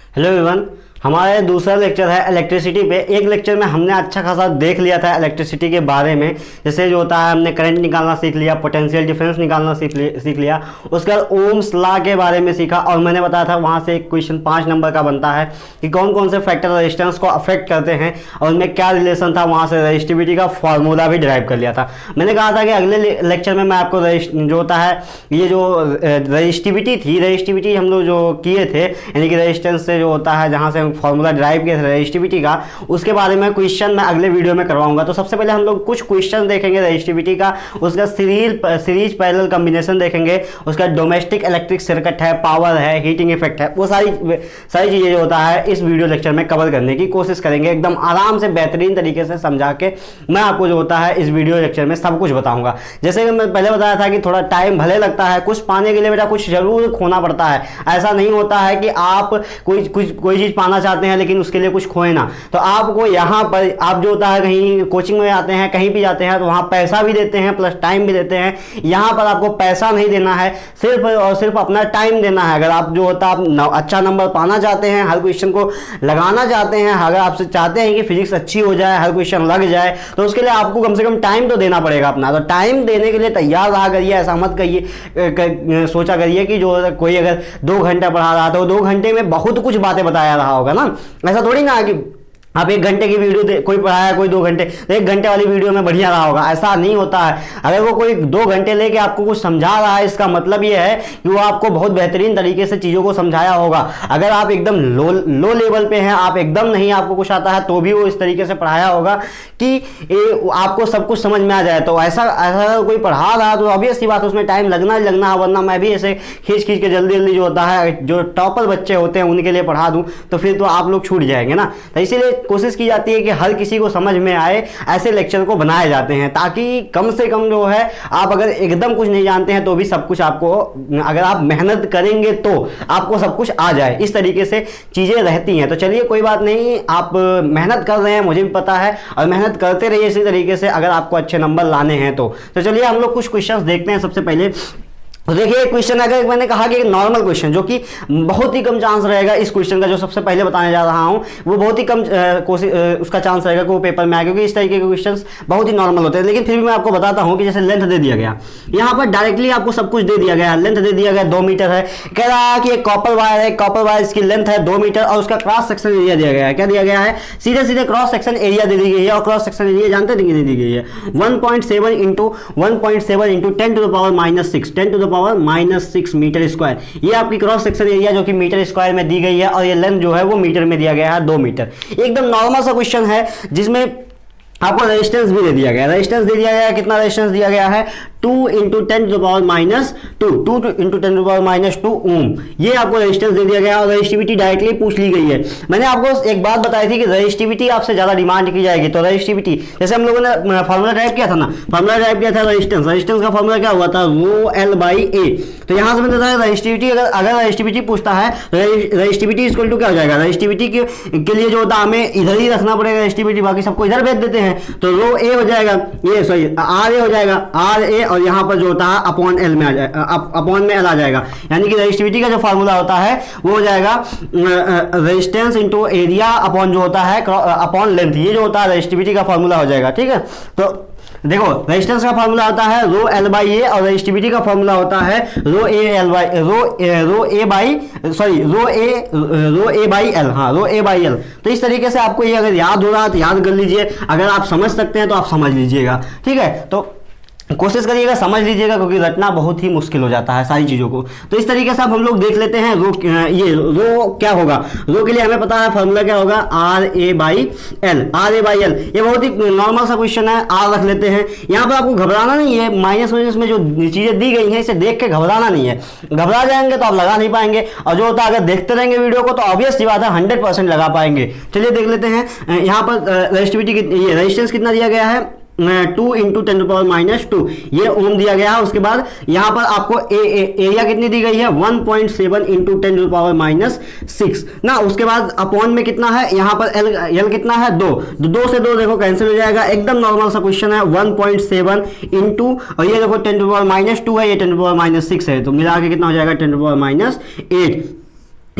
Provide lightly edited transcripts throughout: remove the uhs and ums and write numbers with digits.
Hello everyone, हमारे दूसरा lecture है इलेक्ट्रिसिटी पे। एक लेक्चर में हमने अच्छा खासा देख लिया था इलेक्ट्रिसिटी के बारे में, जैसे जो होता है हमने करंट निकालना सीख लिया, पोटेंशियल डिफरेंस निकालना सीख लिया। उसके बाद ओम्स लॉ के बारे में सीखा और मैंने बताया था वहाँ से एक क्वेश्चन 5 नंबर का बनता है कि कौन कौन से फैक्टर रेजिस्टेंस को अफेक्ट करते हैं और उनमें क्या रिलेशन था। वहाँ से रेजिस्टिविटी का फॉर्मूला भी ड्राइव कर लिया था। मैंने कहा था कि अगले लेक्चर में मैं आपको जो होता है ये जो रेजिस्टिविटी थी, रेजिस्टिविटी हम लोग जो किए थे यानी कि रेजिस्टेंस से जो होता है जहाँ से फॉर्मूला ड्राइव किया था रेजिस्टिविटी का, उसके बारे में क्वेश्चन मैं अगले वीडियो में करवाऊंगा। तो सबसे पहले हम लोग कुछ क्वेश्चन देखेंगे रेजिस्टिविटी का, उसका सीरीज पैरेलल कॉम्बिनेशन देखेंगे, उसका डोमेस्टिक इलेक्ट्रिक सर्किट है, पावर है, हीटिंग इफेक्ट है, वो सारी चीज़ें जो होता है इस वीडियो लेक्चर में कवर करने की कोशिश करेंगे। एकदम आराम से बेहतरीन तरीके से समझा के मैं आपको जो होता है इस वीडियो लेक्चर में सब कुछ बताऊंगा। जैसे कि मैं पहले बताया था कि थोड़ा टाइम भले लगता है, कुछ पाने के लिए बेटा कुछ जरूर खोना पड़ता है। ऐसा नहीं होता है कि आप कोई चीज़ पाना चाहते हैं लेकिन उसके लिए कुछ खोए ना। तो आपको यहाँ पर आप जो होता है कहीं कोचिंग में आते हैं, कहीं भी जाते हैं तो वहाँ पैसा भी देते हैं प्लस टाइम भी देते हैं। यहाँ पर आपको पैसा नहीं देना है, सिर्फ और सिर्फ अपना टाइम देना है। अगर आप जो होता है आप अच्छा नंबर पाना चाहते हैं, हर क्वेश्चन को लगाना चाहते हैं, अगर आपसे चाहते हैं कि फिजिक्स अच्छी हो जाए, हर क्वेश्चन लग जाए, तो उसके लिए आपको कम से कम टाइम तो देना पड़ेगा अपना। तो टाइम देने के लिए तैयार रहा करिए। ऐसा मत करिए सोचा करिए कि जो कोई अगर 2 घंटा पढ़ा रहा तो 2 घंटे में बहुत कुछ बातें बताया रहा होगा ना। ऐसा थोड़ी ना कि आप 1 घंटे की वीडियो कोई पढ़ाया कोई 2 घंटे, तो 1 घंटे वाली वीडियो में बढ़िया रहा होगा। ऐसा नहीं होता है। अगर वो कोई 2 घंटे लेके आपको कुछ समझा रहा है, इसका मतलब ये है कि वो आपको बहुत बेहतरीन तरीके से चीज़ों को समझाया होगा। अगर आप एकदम लो लेवल पे हैं, आप एकदम नहीं आपको कुछ आता है, तो भी वो इस तरीके से पढ़ाया होगा कि आपको सब कुछ समझ में आ जाए। तो ऐसा कोई पढ़ा रहा तो ऑब्वियस सी बात उसमें टाइम लगना है, वरना मैं भी ऐसे खींच के जल्दी जो होता है जो टॉपर बच्चे होते हैं उनके लिए पढ़ा दूँ तो फिर तो आप लोग छूट जाएंगे ना। तो इसीलिए कोशिश की जाती है कि हर किसी को समझ में आए, ऐसे लेक्चर को बनाए जाते हैं ताकि कम से कम जो है आप अगर एकदम कुछ नहीं जानते हैं तो भी सब कुछ आपको, अगर आप मेहनत करेंगे तो आपको सब कुछ आ जाए। इस तरीके से चीज़ें रहती हैं। तो चलिए कोई बात नहीं, आप मेहनत कर रहे हैं मुझे भी पता है, और मेहनत करते रहिए इसी तरीके से अगर आपको अच्छे नंबर लाने हैं तो चलिए हम लोग कुछ क्वेश्चन देखते हैं। सबसे पहले तो देखिए क्वेश्चन, अगर मैंने कहा कि नॉर्मल क्वेश्चन जो कि बहुत ही कम चांस रहेगा इस क्वेश्चन का, जो सबसे पहले बताने जा रहा हूं वो बहुत ही कम उसका चांस रहेगा कि वो पेपर में आए, क्योंकि इस तरीके के क्वेश्चंस बहुत ही नॉर्मल होते हैं। लेकिन फिर भी मैं आपको बताता हूं कि जैसे लेंथ दे दिया गया, यहाँ पर डायरेक्टली आपको सब कुछ दे दिया गया। लेंथ दे दिया गया 2 मीटर है। कह रहा है कि एक कॉपर वायर है, कॉपर वायर इसकी लेंथ है 2 मीटर और उसका क्रॉस सेक्शन एरिया दिया गया है। क्या दिया गया है? सीधे क्रॉस सेक्शन एरिया दे दी गई है। और क्रॉस सेक्शन एरिया जानते थे दे दी गई है 1.7 into 10 to the power -6, 10 to the power -6 metre square. ये आपकी क्रॉस सेक्शन एरिया जो कि मीटर स्क्वायर में दी गई है, और ये लेंथ जो है वो मीटर में दिया गया है 2 मीटर। एकदम नॉर्मल सा क्वेश्चन है जिसमें आपको रेजिस्टेंस भी दे दिया गया। रेजिस्टेंस दे दिया गया है, कितना रेजिस्टेंस दिया गया है? 2 into 10 to the power -2, 2 into 10 to the power -2 ohm. ये आपको रेजिस्टेंस दे दिया गया और रेजिस्टिविटी डायरेक्टली पूछ ली गई है। मैंने आपको एक बात बताई थी कि रेजिस्टिविटी आपसे ज्यादा डिमांड की जाएगी। तो रेजिस्टिविटी जैसे हम लोगों ने फॉर्मूला ड्राइव किया था ना, फॉर्मूला ड्राइव किया था रेजिस्टेंस का फॉर्मूला क्या हुआ था? रो एल बाई ए। तो यहाँ से मैंने बताया रेजिस्टिविटी, अगर रेजिस्टिविटी पूछता है रेजिस्टिविटी इक्वल टू क्या हो जाएगा? रेजिस्टिविटी के लिए जो होता है हमें इधर ही रखना पड़ेगा रेजिस्टिविटी, बाकी सबको इधर भेज देते हैं। तो रो ए हो जाएगा, ये सॉरी आर ए हो जाएगा, आर ए, और यहाँ पर जो होता है अपॉन एल में आ जाएगा, अपॉन में एल आ जाएगा। यानी कि रेजिस्टिविटी का जो फार्मूला होता है वो हो जाएगा रेजिस्टेंस इनटू एरिया अपॉन जो होता है अपॉन लेंथ। ये जो होता है रेजिस्टिविटी का फार्मूला हो जाएगा। ठीक है, तो देखो रेजिस्टेंस का फार्मूला होता है रो एल बाई ए और रेजिस्टिविटी का फार्मूला होता है रो ए बाई एल। हाँ, रो ए बाई एल। तो इस तरीके से आपको ये अगर याद हो रहा है तो याद कर लीजिए, अगर आप समझ सकते हैं तो आप समझ लीजिएगा। ठीक है, तो कोशिश करिएगा समझ लीजिएगा, क्योंकि रटना बहुत ही मुश्किल हो जाता है सारी चीज़ों को। तो इस तरीके से अब हम लोग देख लेते हैं रो क्या होगा। रो के लिए हमें पता है फॉर्मूला क्या होगा? R A by L. ये बहुत ही नॉर्मल सा क्वेश्चन है, आर रख लेते हैं। यहाँ पर आपको घबराना नहीं है, माइनस में जो चीज़ें दी गई हैं इसे देख के घबराना नहीं है। घबरा जाएंगे तो आप लगा नहीं पाएंगे, और जो होता है अगर देखते रहेंगे वीडियो को तो ऑब्वियस सी बात है 100% लगा पाएंगे। चलिए देख लेते हैं यहाँ पर रेजिस्टेंस कितना दिया गया है? 2 इंटू 10 टू पावर -2, ये ओम दिया गया है। उसके बाद यहाँ पर आपको एरिया कितनी दी गई है? 1.7 इंटू 10 टू पावर -6 ना। उसके बाद अपॉन में कितना है? यहाँ पर एल कितना है? 2 से 2 देखो कैंसिल हो जाएगा। एकदम नॉर्मल सा क्वेश्चन है। 1.7 इंटू, और ये देखो 10 टू पावर -2 है, ये 10 टू पावर -6 है, तो मिला के कितना हो जाएगा? 10 टू पावर -8।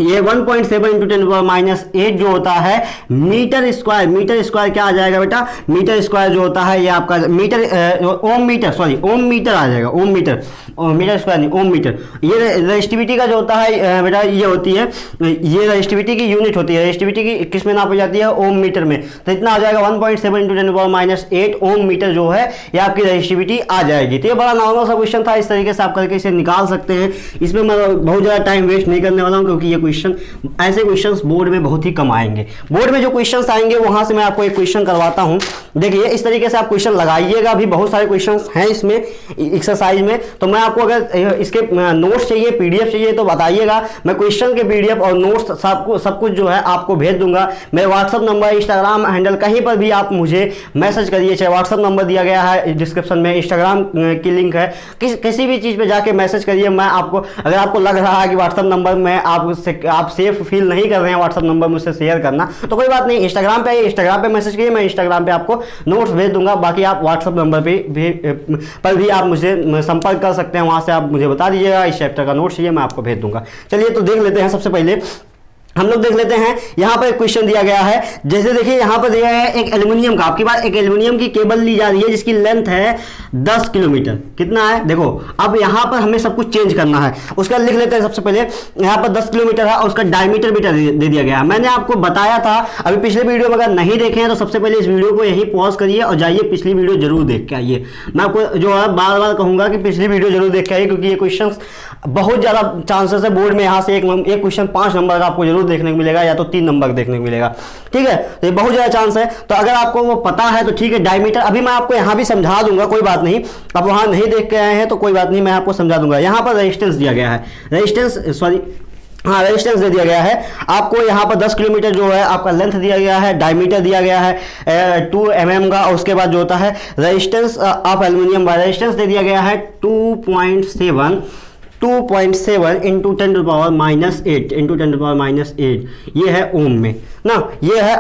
ये 1.7 इंटू 10⁻⁸ जो होता है मीटर स्क्वायर। मीटर स्क्वायर क्या आ जाएगा बेटा, मीटर स्क्वायर जो होता है ये आपका मीटर ओम मीटर, सॉरी ओम मीटर आ जाएगा, ओम मीटर, मीटर स्क्वायर नहीं ओम मीटर। ये रेजिस्टिविटी का जो होता है बेटा ये होती है, ये रेजिस्टिविटी की यूनिट होती है, रेजिस्टिविटी की किस में नापी जाती है, ओम मीटर में। तो इतना आ जाएगा 1.7 इंटू 10⁻⁸ ओम मीटर जो है ये आपकी रेजिस्टिविटी आ जाएगी। तो ये बड़ा नॉर्मल सा क्वेश्चन था, इस तरीके से आप करके इसे निकाल सकते हैं। इसमें मैं बहुत ज़्यादा टाइम वेस्ट नहीं करने वाला हूँ, क्योंकि ये क्वेश्चन ऐसे क्वेश्चंस बोर्ड में बहुत ही कम आएंगे। बोर्ड में जो क्वेश्चंस आएंगे वहां से मैं आपको एक क्वेश्चन करवाता हूं। देखिए इस तरीके से आप क्वेश्चन लगाइएगा, अभी बहुत सारे क्वेश्चंस हैं इसमें एक्सरसाइज में। तो मैं आपको अगर इसके नोट्स चाहिए, पीडीएफ चाहिए तो बताइएगा, मैं क्वेश्चन के पीडीएफ और नोट्स सब कुछ जो है आपको भेज दूंगा। मेरे व्हाट्सअप नंबर, इंस्टाग्राम हैंडल, कहीं पर भी आप मुझे मैसेज करिए, चाहे व्हाट्सअप नंबर दिया गया है डिस्क्रिप्शन में, इंस्टाग्राम की लिंक है, किसी भी चीज़ पर जाके मैसेज करिए। मैं आपको, अगर आपको लग रहा है कि व्हाट्सअप नंबर में आप सेफ फील नहीं कर रहे हैं व्हाट्सअप नंबर मुझसे शेयर करना, तो कोई बात नहीं, इंस्टाग्राम पे आइए, इंस्टाग्राम पे मैसेज कीजिए, मैं इंस्टाग्राम पे आपको नोट्स भेज दूंगा। बाकी आप व्हाट्सअप नंबर पर भी आप मुझे संपर्क कर सकते हैं, वहां से आप मुझे बता दीजिएगा इस चैप्टर का नोट्स चाहिए, मैं आपको भेज दूंगा। चलिए तो देख लेते हैं। सबसे पहले हम लोग देख लेते हैं, यहाँ पर एक क्वेश्चन दिया गया है। जैसे देखिए यहाँ पर दिया है एक एल्युमिनियम का, आपके पास एक एल्युमिनियम की केबल ली जा रही है जिसकी लेंथ है 10 किलोमीटर। कितना है देखो, अब यहाँ पर हमें सब कुछ चेंज करना है। उसका लिख लेते हैं। सबसे पहले यहाँ पर 10 किलोमीटर है और उसका डायमीटर मीटर दे दिया गया है। मैंने आपको बताया था, अभी पिछले वीडियो में अगर नहीं देखे हैं तो सबसे पहले इस वीडियो को यहीं पॉज करिए और जाइए पिछली वीडियो जरूर देख के आइए। मैं आपको जो है बार बार कहूंगा कि पिछली वीडियो जरूर देख के आइए, क्योंकि ये क्वेश्चन बहुत ज्यादा चांसेस है बोर्ड में यहाँ से एक क्वेश्चन 5 नंबर का आपको जरूर देखने को मिलेगा, या तो 3 नंबर देखने को मिलेगा। ठीक है, तो ये बहुत ज्यादा चांस है। तो अगर आपको वो पता है तो ठीक है। डायमीटर अभी मैं आपको यहाँ भी समझा दूंगा, कोई बात नहीं। अब वहां नहीं देख के आए हैं तो कोई बात नहीं, मैं आपको समझा दूंगा। यहाँ पर रेजिस्टेंस दिया गया है, रेजिस्टेंस दे दिया गया है आपको। यहाँ पर 10 किलोमीटर जो है आपका लेंथ दिया गया है, डायमीटर दिया गया है 2 mm का। और उसके बाद जो होता है रेजिस्टेंस ऑफ एल्युमिनियम, रेजिस्टेंस दे दिया गया है 2.7 इंटू 10⁻⁸ इंटू 10⁻⁸ ये है ओम में ना। ये है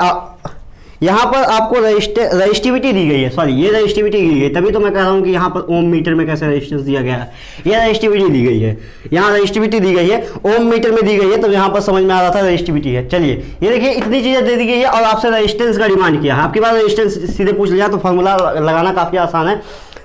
यहाँ पर आपको रजिस्टिविटी दी गई है, सॉरी ये रजिस्टिविटी दी गई है, तभी तो मैं कह रहा हूँ कि यहाँ पर ओम मीटर में कैसे रजिस्टेंस दिया गया है। ये रजिस्टिविटी दी गई है, यहाँ रजिस्टिविटी दी गई है, ओम मीटर में दी गई है, तो यहाँ पर समझ में आ रहा था रजिस्टिविटी है। चलिए ये देखिए इतनी चीज़ें दे दी गई है और आपसे रजिस्टेंस का डिमांड किया है। आपके पास रजिस्टेंस सीधे पूछ लिया तो फॉर्मूला लगाना काफ़ी आसान है,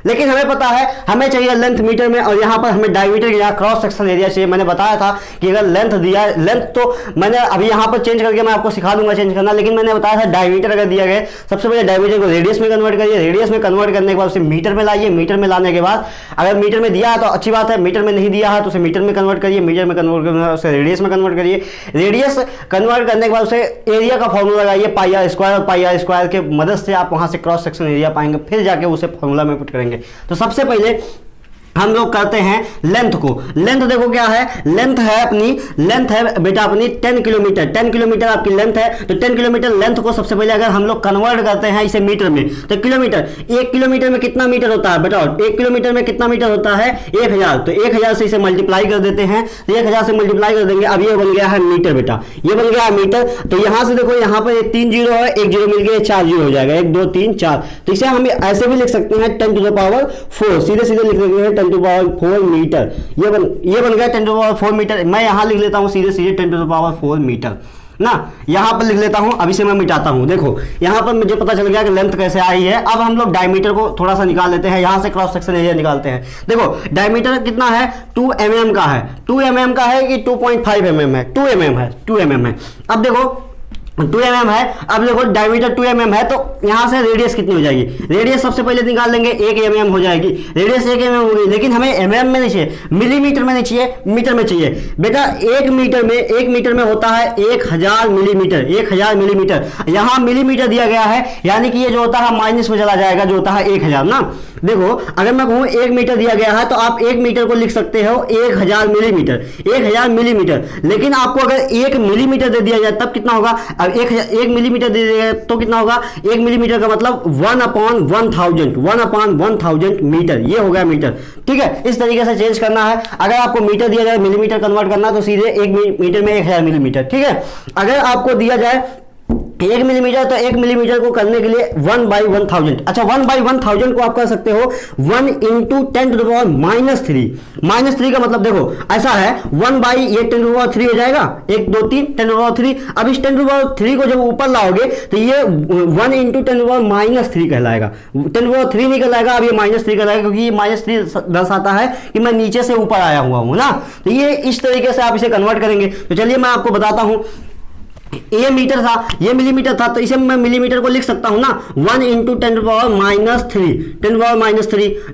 लेकिन हमें पता है हमें चाहिए लेंथ मीटर में, और यहाँ पर हमें डायमीटर या क्रॉस सेक्शन एरिया चाहिए। मैंने बताया था कि अगर लेंथ दिया, लेंथ तो मैंने अभी यहाँ पर चेंज करके मैं आपको सिखा दूंगा चेंज करना, लेकिन मैंने बताया था डायमीटर अगर दिया गया, सबसे पहले डायमीटर को रेडियस में कन्वर्ट करिए, रेडियस में कन्वर्ट करने के बाद उसे मीटर में लाइए, मीटर में लाने के बाद अगर मीटर में दिया है तो अच्छी बात है, मीटर में नहीं दिया है तो उसे मीटर में कन्वर्ट करिए, मीटर में कन्वर्ट करने उसे रेडियस में कन्वर्ट करिए, रेडियस कन्वर्ट करने के बाद उसे एरिया का फॉर्मूला लगाइए πr², और πr² के मदद से आप वहाँ से क्रॉस सेक्शन एरिया पाएंगे, फिर जाके उसे फॉर्मूला में पुट करेंगे। तो सबसे पहले हम लोग करते हैं लेंथ को। लेंथ देखो क्या है, लेंथ है अपनी, लेंथ है बेटा अपनी 10 किलोमीटर। 10 किलोमीटर आपकी लेंथ है, तो 10 किलोमीटर लेंथ को सबसे पहले अगर हम लोग कन्वर्ट करते हैं इसे मीटर में, तो किलोमीटर, 1 किलोमीटर में कितना मीटर होता है बेटा, 1 किलोमीटर में कितना मीटर होता है 1000। तो 1000 से इसे मल्टीप्लाई कर देते हैं, तो 1000 से मल्टीप्लाई कर देंगे। अब ये बन गया है मीटर बेटा, ये बन गया है मीटर। तो यहां से देखो यहाँ पर 3 जीरो है, 1 जीरो मिल गया, 4 जीरो हो जाएगा, 1 2 3 4। तो इसे हम ऐसे भी लिख सकते हैं 10⁴, सीधे सीधे लिख सकते हैं 10⁴ मीटर। ये बन गया 10⁴ मीटर। मैं यहां लिख लेता हूं सीधे सीधे 10⁴ मीटर ना, यहां पर लिख लेता हूं। अभी से मैं मिटाता हूं, देखो यहां पर मुझे पता चल गया कि लेंथ कैसे आई है। अब हम लोग डायमीटर को थोड़ा सा निकाल लेते हैं, यहां से क्रॉस सेक्शन एरिया निकालते हैं। देखो डायमीटर कितना है, 2 mm का है, 2 mm का है कि 2.5 mm है, 2 mm है, 2 mm है। अब देखो 2 mm है, अब देखो डायमीटर 2 mm है, तो यहां से रेडियस कितनी हो जाएगी, रेडियस सबसे पहले निकाल लेंगे, 1 mm हो जाएगी, रेडियस 1 mm होगी। लेकिन हमें mm में नहीं चाहिए, मिलीमीटर में नहीं चाहिए, मीटर में चाहिए बेटा। 1 मीटर में होता है 1000 मिलीमीटर, 1000 मिलीमीटर। यहां मिलीमीटर दिया गया है, यानी कि ये जो होता है माइनस में चला जाएगा, जो होता है 1000 ना। देखो अगर मैं कहूँ 1 मीटर दिया गया है, तो आप 1 मीटर को लिख सकते हो 1000 मिलीमीटर, 1000 मिलीमीटर। लेकिन आपको अगर 1 मिलीमीटर दे दिया जाए तब कितना होगा, अब 1 मिलीमीटर दे दिया जाए तो कितना होगा, 1 मिलीमीटर का मतलब 1/1000 मीटर, ये हो गया मीटर। ठीक है, इस तरीके से चेंज करना है। अगर आपको मीटर दिया जाए, मिलीमीटर कन्वर्ट करना, तो सीधे 1 मीटर में 1000 मिलीमीटर। ठीक है, अगर आपको दिया जाए 1 मिलीमीटर, तो 1 मिलीमीटर को करने के लिए 1/1000। अच्छा 1/1000 को आप कर सकते हो 1 इंटू 10⁻³ -3 का मतलब देखो ऐसा है 1/10⁻³ हो जाएगा, 1 2 3 10⁻³। अब इस 10⁻³ को जब ऊपर लाओगे तो ये 1 इंटू 10⁻³ कहलाएगा, 10⁻³ नहीं कहलाएगा, अब ये -3 कहलाएगा, क्योंकि ये -3 दर्शाता है कि मैं नीचे से ऊपर आया हुआ हूं ना। तो ये इस तरीके से आप इसे कन्वर्ट करेंगे। तो चलिए मैं आपको बताता हूं, ये मीटर था, ये मिलीमीटर था, तो इसे मैं मिलीमीटर को लिख सकता हूं ना 1 इंटू 10⁻³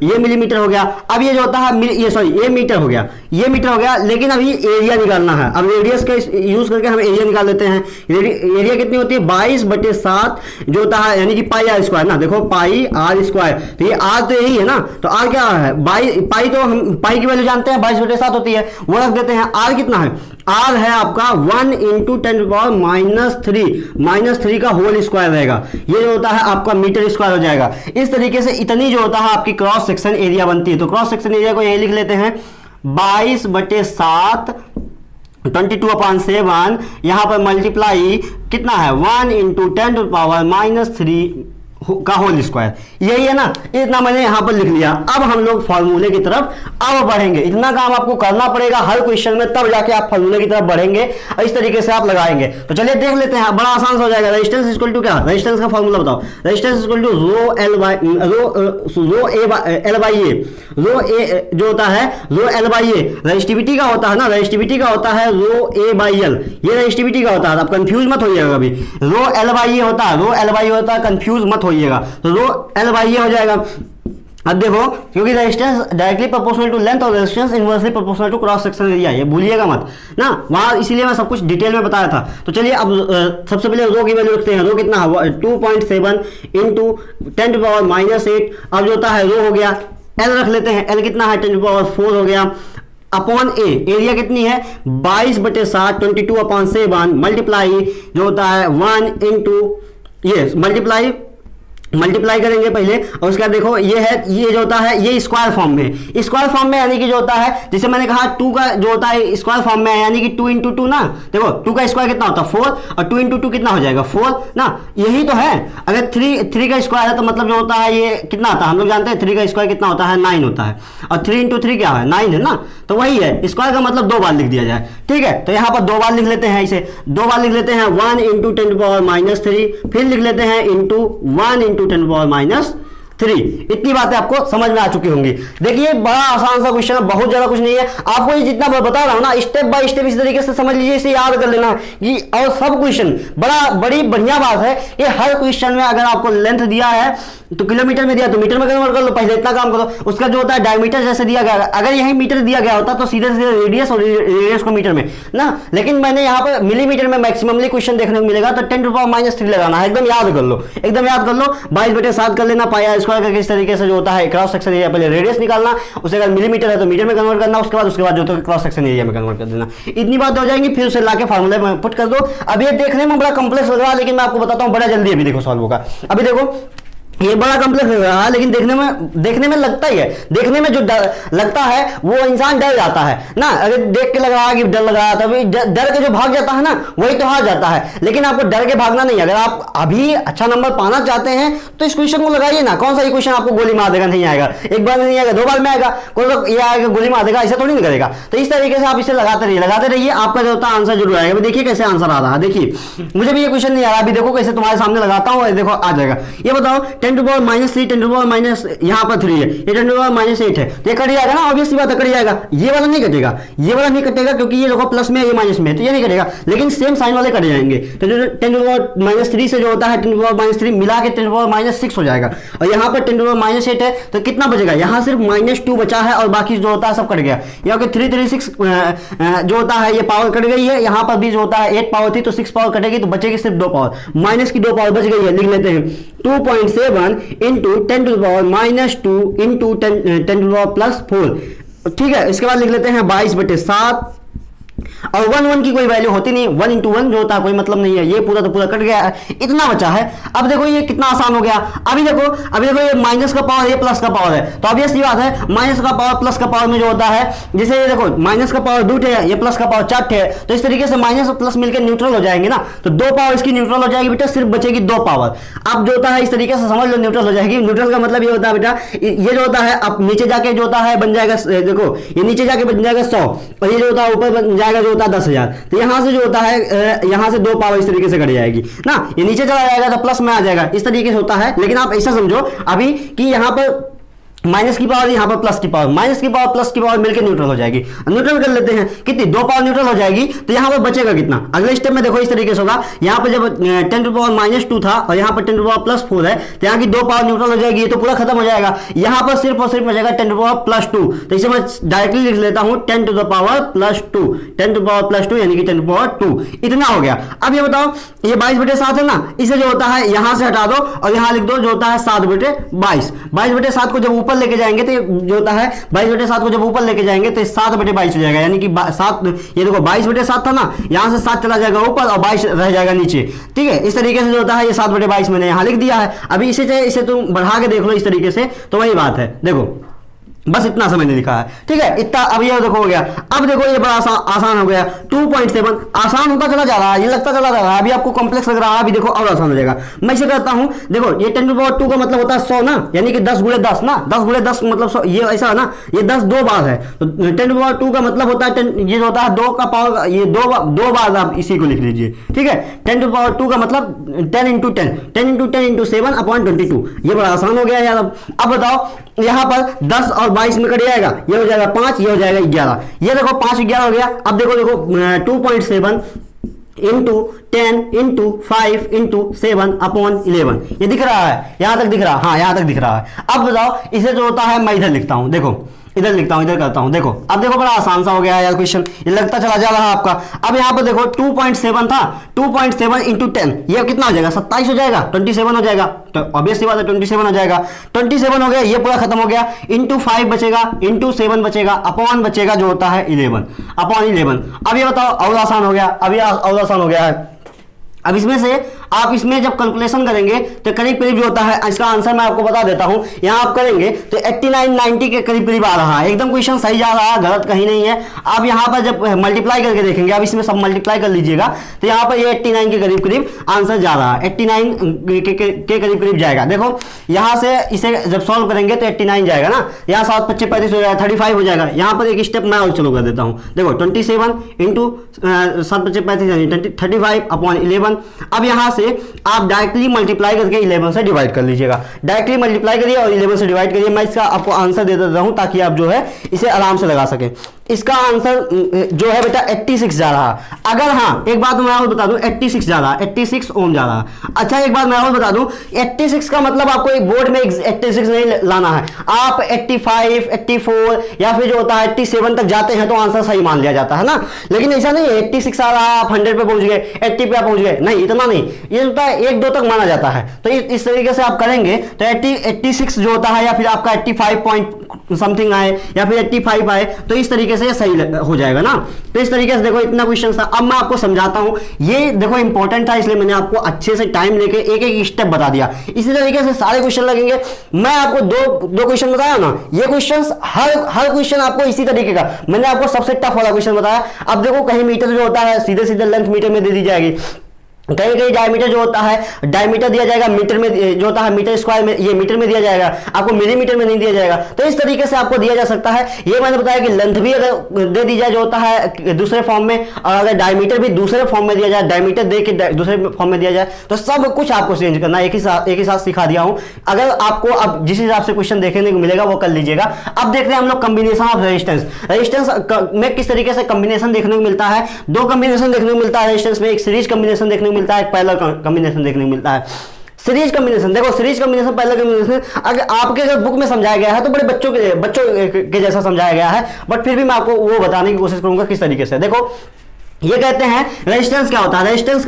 ये मिलीमीटर हो गया। अब ये जो होता है ये सॉरी ये मीटर हो गया, ये मीटर हो गया, लेकिन अभी एरिया निकालना है। अब रेडियस का यूज करके हम एरिया निकाल लेते हैं। एरिया कितनी होती है 22/7 जो होता है, यानी कि पाई आर स्क्वायर ना, देखो पाई आर स्क्वायर, तो ये आर तो यही है ना, तो आर क्या है पाई, तो हम पाई की वैल्यू जानते हैं 22/7 होती है, वो रख देते हैं। आर कितना है, आर है आपका 1 इंटू 10⁻³ का होल स्क्वायर रहेगा, ये जो होता है आपका मीटर स्क्वायर हो जाएगा। इस तरीके से इतनी जो होता है आपकी क्रॉस सेक्शन एरिया बनती है। तो क्रॉस सेक्शन एरिया को यही लिख लेते हैं 22/7 22/7, यहां पर मल्टीप्लाई कितना है 1 इंटू 10⁻³ का होल स्क्वायर, यही है ना, इतना मैंने यहां पर लिख लिया। अब हम लोग फॉर्मूले की तरफ अब बढ़ेंगे, इतना काम आपको करना पड़ेगा हर क्वेश्चन में, तब जाके आप फॉर्मूले की तरफ बढ़ेंगे और इस तरीके से आप लगाएंगे। तो चलिए देख लेते हैं, बड़ा आसान से हो जाएगा। रेजिस्टेंस इक्वल टू क्या, रेजिस्टेंस का फॉर्मूला बताओ। Resistance equal to rho L by A, rho A जो होता है rho L by A, resistivity का होता है ना, रेजिस्टिविटी का होता है रो ए बाई एल, ये रेजिस्टिविटी का होता है, आप कंफ्यूज मत होइएगा कभी। रो एल बाई ए होता है, रो एल बाई ए होता है, कंफ्यूज मत होइएगा। तो रो एल बाई ए हो जाएगा। अब देखो, क्योंकि resistance directly proportional to length और resistance inversely proportional to cross section area, ये भूलिएगा मत ना वहां, इसीलिए मैं सब कुछ डिटेल में बताया था। तो चलिए अब सबसे पहले रो की वैल्यू रखते हैं। रो कितना है 2.7 इंटू 10⁻⁸। अब जो होता है रो हो गया, एल रख लेते हैं, एल कितना है 10⁻⁴ हो गया, अपॉन ए, एरिया कितनी है 22/7 22/7 मल्टीप्लाई जो होता है 1 इंटू ये मल्टीप्लाई करेंगे पहले, और उसके बाद देखो ये है, ये जो होता है ये स्क्वायर फॉर्म में, स्क्वायर फॉर्म में यानी कि जो होता है, जैसे मैंने कहा 2 का जो होता है स्क्वायर फॉर्म में है, यानी कि 2 इंटू 2 ना, देखो 2 का स्क्वायर कितना होता है 4, और 2 इंटू 2 कितना हो जाएगा 4 ना, यही तो है। अगर 3 का स्क्वायर है तो मतलब जो होता है ये कितना आता है, हम लोग जानते हैं 3 का स्क्वायर कितना होता है 9 होता है, और 3 इंटू 3 क्या है 9 है ना, तो वही है, स्क्वायर का मतलब 2 बार लिख दिया जाए, ठीक है। तो यहाँ पर 2 बार लिख लेते हैं, इसे 2 बार लिख लेते हैं 1 इंटू 10⁻⁻3, फिर लिख लेते हैं इंटू 1 इंटू 10⁻⁻3। इतनी बातें आपको समझ में आ चुकी होंगी। देखिए बड़ा आसान सा क्वेश्चन है, बहुत ज्यादा कुछ नहीं है, आपको ये जितना बता रहा हूं ना स्टेप बाय स्टेप इस तरीके से समझ लीजिए, इसे याद कर लेना कि, और सब क्वेश्चन बड़ी बढ़िया बात है ये, हर क्वेश्चन में अगर आपको लेंथ दिया है तो किलोमीटर में दिया तो मीटर में कन्वर्ट कर लो, पहले इतना काम करो। उसका जो होता है डायमीटर जैसे दिया गया, अगर यही मीटर दिया गया होता तो सीधे सीधे रेडियस और रेडियस को मीटर में ना, लेकिन मैंने यहाँ पर मिलीमीटर में मैक्सिममली क्वेश्चन देखने को मिलेगा, तो 10⁻³ लगाना है, एकदम याद कर लो, एकदम याद कर लो, 22/7 कर लेना, पाई आर स्क्वायर करके इस तरीके से जो होता है क्रॉस सेक्शन एरिया पहले रेडियस निकालना, उसके बाद मिलीमीटर है तो मीटर में कन्वर्ट करना, उसके बाद जो होता है क्रॉस सेक्शन एरिया में कन्वर्ट कर देना। इतनी बात हो जाएंगी, फिर उसे लाके फार्मूले में पुट कर दो। अब ये देखने में बड़ा कॉम्प्लेक्स लग रहा है, लेकिन मैं आपको बताता हूँ बड़ा जल्दी अभी देखो सॉल्व होगा। अभी देखो ये बड़ा कॉम्प्लेक्स लग रहा है, लेकिन देखने में लगता ही है, देखने में जो लगता है वो इंसान डर जाता है ना, अगर देख के लग रहा है कि डर लग रहा है, तभी डर के जो भाग जाता है ना वही तो हार जाता है। लेकिन आपको डर के भागना नहीं है, अगर आप अभी अच्छा नंबर पाना चाहते हैं तो इस क्वेश्चन को लगाइए ना। कौन सा ये क्वेश्चन आपको गोली मार देगा, नहीं आएगा, एक बार नहीं आएगा, 2 बार में आएगा, कोई लोग ये आएगा गोली मार देगा, ऐसा थोड़ी नहीं करेगा। तो इस तरीके से आप इसे लगाते रहिए, आपका जो होता है आंसर जरूर आएगा। देखिए कैसे आंसर आ रहा है, देखिए मुझे भी ये क्वेश्चन नहीं आ रहा, अभी देखो कैसे तुम्हारे सामने लगाता हूँ, देखो आ जाएगा। ये बताओ 10⁻³ 10⁻- यहाँ पर 3 है, ये 10⁻8 है, तो ये कट जाएगा ना, ऑब्वियस सी बात है कट जाएगा। ये वाला नहीं कटेगा, ये वाला नहीं कटेगा, क्योंकि ये देखो प्लस में ये माइनस में है, तो ये नहीं कटेगा, लेकिन सेम साइन वाले कट जाएंगे। तो 10⁻³ से जो होता है 10⁻³ मिला के 10⁻6 हो जाएगा, और यहाँ पर 10⁻8 है, तो कितना बचेगा, यहाँ सिर्फ -2 बचा है, और बाकी जो होता है सब कट गया। यहाँ पे 336 जो होता है ये पावर कट गई है, यहाँ पर भी जो होता है 8 पावर थी तो 6 पावर कटेगी, तो बचेगी सिर्फ 2 पावर, माइनस की 2 पावर बच गई है। लिख लेते हैं 2.7 इंटू 10⁻² इंटू 10⁻+4, ठीक है। इसके बाद लिख लेते हैं 22/7 और 1 1 की कोई वैल्यू होती नहीं, 1 इंटू 1 जो होता है कोई मतलब नहीं है, ये पूरा तो पूरा कट गया है, इतना बचा है। अब देखो ये कितना आसान हो गया। अभी देखो ये माइनस का पावर, ये प्लस का पावर है, तो ऑब्वियस सी बात है माइनस का पावर प्लस का पावर में जो होता है, जैसे ये देखो माइनस का पावर 2 है, ये प्लस का पावर 4 है, तो इस तरीके से माइनस और प्लस मिलकर न्यूट्रल हो जाएंगे ना, तो 2 पावर इसकी न्यूट्रल हो जाएगी बेटा, सिर्फ बचेगी 2 पावर। अब जो होता है इस तरीके से समझ लो न्यूट्रल हो जाएगी। न्यूट्रल का मतलब ये होता है बेटा, ये जो होता है अब नीचे जाके जो होता है बन जाएगा, देखो ये नीचे जाके बन जाएगा 100 और ये जो होता है ऊपर बन जाएगा जो होता है 10,000। तो यहां से जो होता है यहां से 2 पावर इस तरीके से कट जाएगी ना, ये नीचे चला जाएगा तो प्लस में आ जाएगा, इस तरीके से होता है। लेकिन आप ऐसा समझो अभी कि यहां पर माइनस की पावर, यहां पर प्लस की पावर, माइनस की पावर प्लस की पावर मिलकर न्यूट्रल हो जाएगी। न्यूट्रल कर लेते हैं, कितनी 2 पावर न्यूट्रल हो जाएगी, तो यहां पर बचेगा कितना। अगले स्टेप में देखो इस तरीके से होगा, यहां पर जब 10 टू पावर -2 था और यहां पर 10 टू पावर +4 है, तो यहां की 2 पावर न्यूट्रल हो जाएगी, ये तो पूरा खत्म हो जाएगा। यहां पर सिर्फ और सिर्फ बचेगा 10 टू पावर +2, तो इसे मैं डायरेक्टली लिख लेता हूं 10 to the power +2, 10 to power +2 यानी कि 10 टू पावर 2, इतना हो गया। अब ये बताओ ये 22/7 है ना, इसे जो होता है यहां से हटा दो और यहां लिख दो जो होता है 7/22। 22/7 को जब ऊपर लेके जाएंगे तो जो होता है 22/7 को जब ऊपर लेके जाएंगे तो 7/22 हो जाएगा, यानी कि 7, ये देखो 22/7 था ना, यहां से 7 चला जाएगा ऊपर और 22 रह जाएगा नीचे। ठीक है, इस तरीके से जो होता है ये 7/22 मैंने यहां लिख दिया है। अभी इसे तुम बढ़ा के देख लो इस तरीके से, तो वही बात है, देखो बस इतना समय ने लिखा है। ठीक है, इतना। अब ये देखो हो गया। अब देखो ये बड़ा आसान हो गया, 2.7 आसान होता चला जा रहा है, ये लगता चला जा रहा है, अभी आपको कॉम्प्लेक्स लग रहा है, अभी देखो और आसान हो जाएगा। मैं इसे करता हूं, देखो ये 10 टू पावर 2 का मतलब होता है 100 ना, यानी कि 10 गुणे 10 ना, 10 गुणे 10 मतलब 100, ये ऐसा है ना, ये 10 2 बार है, तो 10 टू पावर 2 का मतलब होता है 10, ये जो होता है 2 का पावर, ये 2 बार आप इसी को लिख लीजिए। ठीक है, 10 टू पावर 2 का मतलब 10 इंटू 10, 10 इंटू 10 इंटू 7/22, ये बड़ा आसान हो गया यार। अब बताओ यहां पर 10 और 22 में कट जाएगा, ये हो जाएगा 5, ये हो जाएगा 11, ये देखो 5 11 हो गया। अब देखो 2.7 इंटू 10 इंटू 5 इंटू 7/11, ये दिख रहा है, यहां तक दिख रहा है, हाँ यहां तक दिख रहा है। अब बताओ इसे जो होता है मैं इधर लिखता हूं, देखो इधर लिखता हूं, इधर करता हूं, देखो अब देखो बड़ा आसान सा हो गया यार क्वेश्चन, ये लगता चला जा रहा है आपका। अब यहां पर देखो 2.7 था, 2.7 इंटू 10, ये कितना हो जाएगा, 27 हो जाएगा, 27 हो जाएगा, तो ऑब्वियसली बात है 27 हो जाएगा, 27 हो गया, ये पूरा खत्म हो गया। इंटू 5 बचेगा, इंटू 7 बचेगा, अपॉन बचेगा जो होता है 11/11। अब ये बताओ और आसान हो गया, अब ये और आसान हो गया है। अब इसमें से आप इसमें जब कैलकुलेशन करेंगे तो करीब करीब जो होता है, इसका आंसर मैं आपको बता देता हूं, यहां आप करेंगे तो 89 90 के करीब करीब आ रहा है, एकदम क्वेश्चन सही जा रहा है, गलत कहीं नहीं है। आप यहां पर जब मल्टीप्लाई करके देखेंगे, अब इसमें सब मल्टीप्लाई कर लीजिएगा, तो यहां पर ये 89 के करीब करीब आंसर जा रहा है, 89 के करीब करीब जाएगा। देखो यहां से इसे जब सॉल्व करेंगे तो 89 जाएगा ना, यहां 7 25 35 हो जाएगा, 35 हो जाएगा। यहां पर एक स्टेप मैं और चलो कर देता हूं, देखो 27 इंटू 7 25 35 35/11। अब यहां से आप डायरेक्टली मल्टीप्लाई करके 11 से डिवाइड कर लीजिएगा, डायरेक्टली मल्टीप्लाई करिए और 11 से डिवाइड करिए। मैं इसका आपको आंसर दे देता हूं ताकि आप जो है इसे आराम से लगा सके। इसका आंसर जो है बेटा 86 जा रहा। अगर हाँ एक बात मैं और बता दूं, 86 जा रहा, 86 ओम जा रहा। अच्छा एक बात मैं और बता दूं, 86 का मतलब आपको एक बोर्ड में 86 नहीं लाना है, आप 85 84 या फिर जो होता है 87 तक जाते हैं तो आंसर सही मान लिया जाता है ना। लेकिन ऐसा नहीं है 86 आ रहा आप 100 पे पहुंच गए, 80 पे आप पहुंच गए, नहीं इतना नहीं, ये होता है 1 2 तक माना जाता है। तो इस तरीके से आप करेंगे तो 86 जो होता है, या फिर आपका 85 पॉइंट समथिंग आए या फिर 85 आए, तो इस तरीके से सही हो जाएगा ना। तो इस तरीके से देखो इतना क्वेश्चन था। अब मैं आपको समझाता हूं, ये देखो इंपॉर्टेंट था इसलिए मैंने आपको अच्छे से टाइम लेके एक एक स्टेप बता दिया। इसी तरीके से सारे क्वेश्चन लगेंगे। मैं आपको दो क्वेश्चन बताया ना, ये क्वेश्चन हर क्वेश्चन आपको इसी तरीके का, मैंने आपको सबसे टफ वाला क्वेश्चन बताया। अब देखो कहीं मीटर जो होता है सीधे सीधे लेंथ मीटर में दे दी जाएगी, कहीं कहीं डायमीटर जो होता है डायमीटर दिया जाएगा मीटर में, जो होता है मीटर स्क्वायर में, ये मीटर में दिया जाएगा, आपको मिलीमीटर में नहीं दिया जाएगा। तो इस तरीके से आपको दिया जा सकता है। ये मैंने बताया कि लेंथ भी अगर दे दी जाए जो होता है दूसरे फॉर्म में, और अगर डायमीटर भी दूसरे फॉर्म में दिया जाए, डायमीटर दे के दूसरे फॉर्म में दिया जाए, तो सब कुछ आपको चेंज करना एक ही साथ सिखा दिया हूं। अगर आपको अब जिस हिसाब से क्वेश्चन देखने को मिलेगा वो कर लीजिएगा। अब देख रहे हैं हम लोग कॉम्बिनेशन ऑफ रेजिस्टेंस में किस तरीके से कॉम्बिनेशन देखने को मिलता है। 2 कॉम्बिनेशन देखने को मिलता है रेजिस्टेंस में, एक सीरीज कॉम्बिनेशन देखने को मिलता है, एक पैरेलल कॉम्बिनेशन देखने को मिलता है। सीरीज कॉम्बिनेशन देखो, सीरीज कॉम्बिनेशन पैरेलल कॉम्बिनेशन अगर आपके अगर बुक में समझाया गया है तो बड़े बच्चों के जैसा समझाया गया है, बट फिर भी मैं आपको वो बताने की कोशिश करूंगा किस तरीके से। देखो ये कहते हैं रेजिस्टेंस क्या होता है। रेजिस्टेंस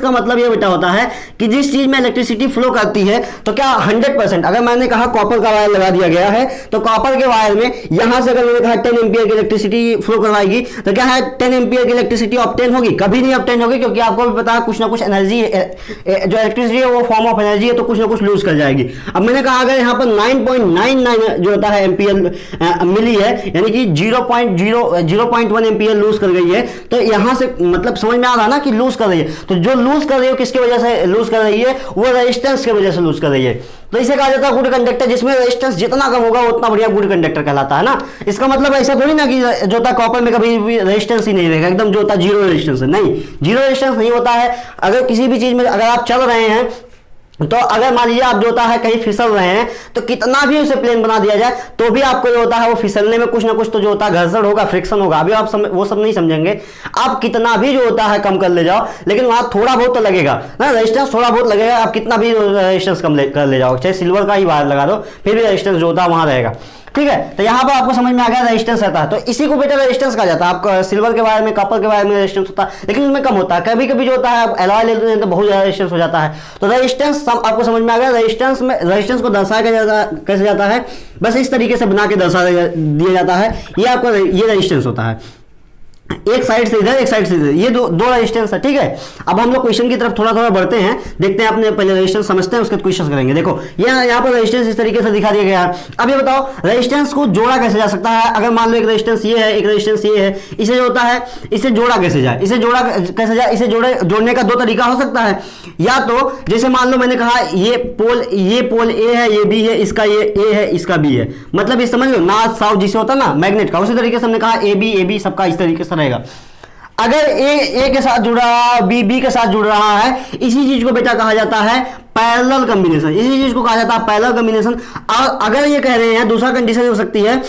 का मतलब ये बेटा होता है कि जिस चीज में इलेक्ट्रिसिटी फ्लो करती है तो क्या 100%, अगर मैंने कहा कॉपर का वायर लगा दिया गया है तो कॉपर के वायर में यहां से अगर मैंने कहा 10 एम्पियर की इलेक्ट्रिसिटी फ्लो करवाएगी तो क्या है 10 एम्पियर की इलेक्ट्रिसिटी ऑब्टेन होगी? कभी नहीं ऑब्टेन होगी, क्योंकि आपको भी पता है कुछ ना कुछ एनर्जी, जो इलेक्ट्रिसिटी है वो फॉर्म ऑफ एनर्जी है, तो कुछ ना कुछ लूज कर जाएगी। अब मैंने कहा अगर यहाँ पर 9.99 जो होता है एम्पियर मिली है, यानी कि 0.1 एम्पियर लूज कर गई है, तो यहां से मतलब समझ में आ रहा ना कि लूज कर रही है। तो जो लूज कर रही है किसकी वजह से लूज कर रही है? वो रेजिस्टेंस की वजह से लूज कर रही है। तो इसे कहा जाता है गुड कंडक्टर, जिसमें रेजिस्टेंस जितना कम होगा उतना बढ़िया गुड कंडक्टर कहलाता है ना। इसका मतलब ऐसा थोड़ी ना कि जो होता है कॉपर में कभी भी रेजिस्टेंस ही नहीं रहेगा, एकदम जो होता है जीरो रेजिस्टेंस है, नहीं, जीरो रेजिस्टेंस नहीं होता है। अगर किसी भी चीज में अगर आप चल रहे हैं तो अगर मान लीजिए आप जो होता है कहीं फिसल रहे हैं तो कितना भी उसे प्लेन बना दिया जाए तो भी आपको जो होता है वो फिसलने में कुछ ना कुछ तो जो होता है घर्षण होगा, फ्रिक्शन होगा। अभी आप वो सब नहीं समझेंगे। आप कितना भी जो होता है कम कर ले जाओ, लेकिन वहां थोड़ा बहुत तो लगेगा ना, रेजिस्टेंस थोड़ा बहुत लगेगा। आप कितना भी रेजिस्टेंस कम कर ले जाओ, चाहे सिल्वर का ही वायर लगा दो, फिर भी रेजिस्टेंस जो होता है वहां रहेगा। ठीक है, तो यहां पर आपको समझ में आ गया रेजिस्टेंस रहता है। तो इसी को बेटा रेजिस्टेंस कहा जाता है। आपका सिल्वर के वायर में, कॉपर के वायर में रेजिस्टेंस होता है, लेकिन उसमें कम होता है। कभी कभी जो होता है आप एलॉय लेते हैं तो बहुत ज्यादा रेजिस्टेंस हो जाता है। तो रेजिस्टेंस आपको समझ में आ गया। रेजिस्टेंस को दर्शाया कैसे जाता है? बस इस तरीके से बना के दर्शा दिया जाता है। ये आपका ये रेजिस्टेंस होता है, एक साइड से इधर, एक साइड से इधर, ये दो रेजिस्टेंस है। ठीक है, अब हम लोग क्वेश्चन की तरफ थोड़ा थोड़ा बढ़ते हैं, देखते हैं। अपने पहले रेजिस्टेंस समझते हैं, उसके क्वेश्चन करेंगे। देखो यहाँ पर रेजिस्टेंस इस तरीके से दिखा दिया गया है। अब ये बताओ रेजिस्टेंस को जोड़ा कैसे जा सकता है? अगर मान लो एक रेजिस्टेंस ये है, एक रेजिस्टेंस ये है, इसे जो होता है इसे जोड़ा कैसे जाए? इसे जोड़ने का दो तरीका हो सकता है। या तो जैसे मान लो मैंने कहा ये पोल ए है, ये बी है, इसका ये ए है, इसका बी है, मतलब ये समझ लो नॉर्थ साउथ जिसे होता है ना मैग्नेट का, उसी तरीके से हमने कहा ए बी सबका इस तरीके से रहेगा। अगर ए के साथ जुड़ रहा है, बी के साथ जुड़ रहा है, इसी चीज को बेटा कहा जाता है पैरेलल कॉम्बिनेशन। इसी चीज को कहा जाता है पैरेलल कॉम्बिनेशन। और अगर ये कह रहे हैं दूसरा कंडीशन हो सकती है,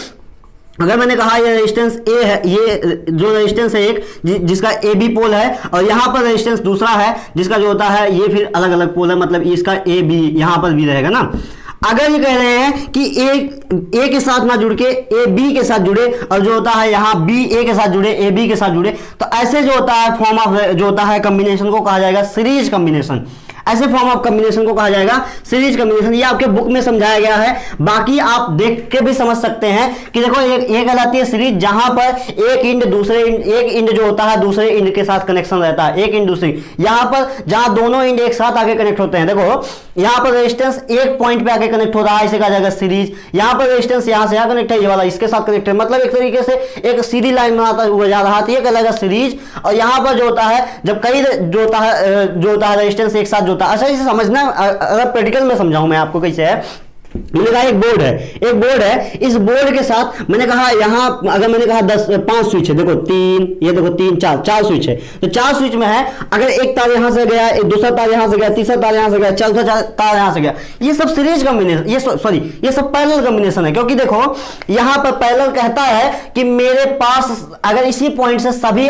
अगर मैंने कहा ये रेजिस्टेंस ए है, ये जो रेजिस्टेंस है एक जिसका ए बी पोल है, और यहां पर रेजिस्टेंस दूसरा है जिसका जो होता है ये फिर अलग अलग पोल है, मतलब इसका ए बी यहां पर भी रहेगा ना। अगर ये कह रहे हैं कि ए के साथ ना जुड़ के ए बी के साथ जुड़े, और जो होता है यहां बी ए के साथ जुड़े, ए बी के साथ जुड़े, तो ऐसे जो होता है फॉर्म ऑफ जो होता है कॉम्बिनेशन को कहा जाएगा सीरीज कॉम्बिनेशन। ऐसे फॉर्म ऑफ कॉम्बिनेशन को कहा जाएगा सीरीज कॉम्बिनेशन। ये आपके बुक में समझाया गया है, बाकी आप देख के भी समझ सकते हैं कि देखो ये कहलाती है सीरीज, जहां पर एक इंड जो होता है दूसरे इंड के साथ कनेक्शन रहता है, एक इंड दूसरी। यहां पर जहां दोनों इंड एक साथ आके कनेक्ट होते हैं, देखो यहां पर रेजिस्टेंस एक पॉइंट पे आके कनेक्ट हो रहा है, इसे कहा जाएगा सीरीज। यहां पर रेजिस्टेंस यहां से यहां कनेक्ट है, ये वाला इसके साथ कनेक्ट है, मतलब एक तरीके से एक सीधी लाइन बनाता हुआ जा रहा था, ये कहलाएगा सीरीज। और यहां पर जो होता है जब कई जो होता है रेजिस्टेंस एक साथ अच्छा इसे समझना, अगर प्रैक्टिकल में समझाऊं मैं आपको कैसे है। मैंने कहा एक बोर्ड है, इस बोर्ड के साथ मैंने कहा यहां अगर मैंने कहा 5 स्विच है, देखो 3 4 स्विच है, तो 4 स्विच में है, अगर एक तार यहां से गया, एक दूसरा तार यहां से गया, तीसरा तार यहां से गया, चौथा तार यहां से गया, ये सब सीरीज कॉम्बिनेशन, ये सब पैरेलल कॉम्बिनेशन है। क्योंकि देखो यहां पर पैरेलल कहता है कि मेरे पास अगर इसी पॉइंट से सभी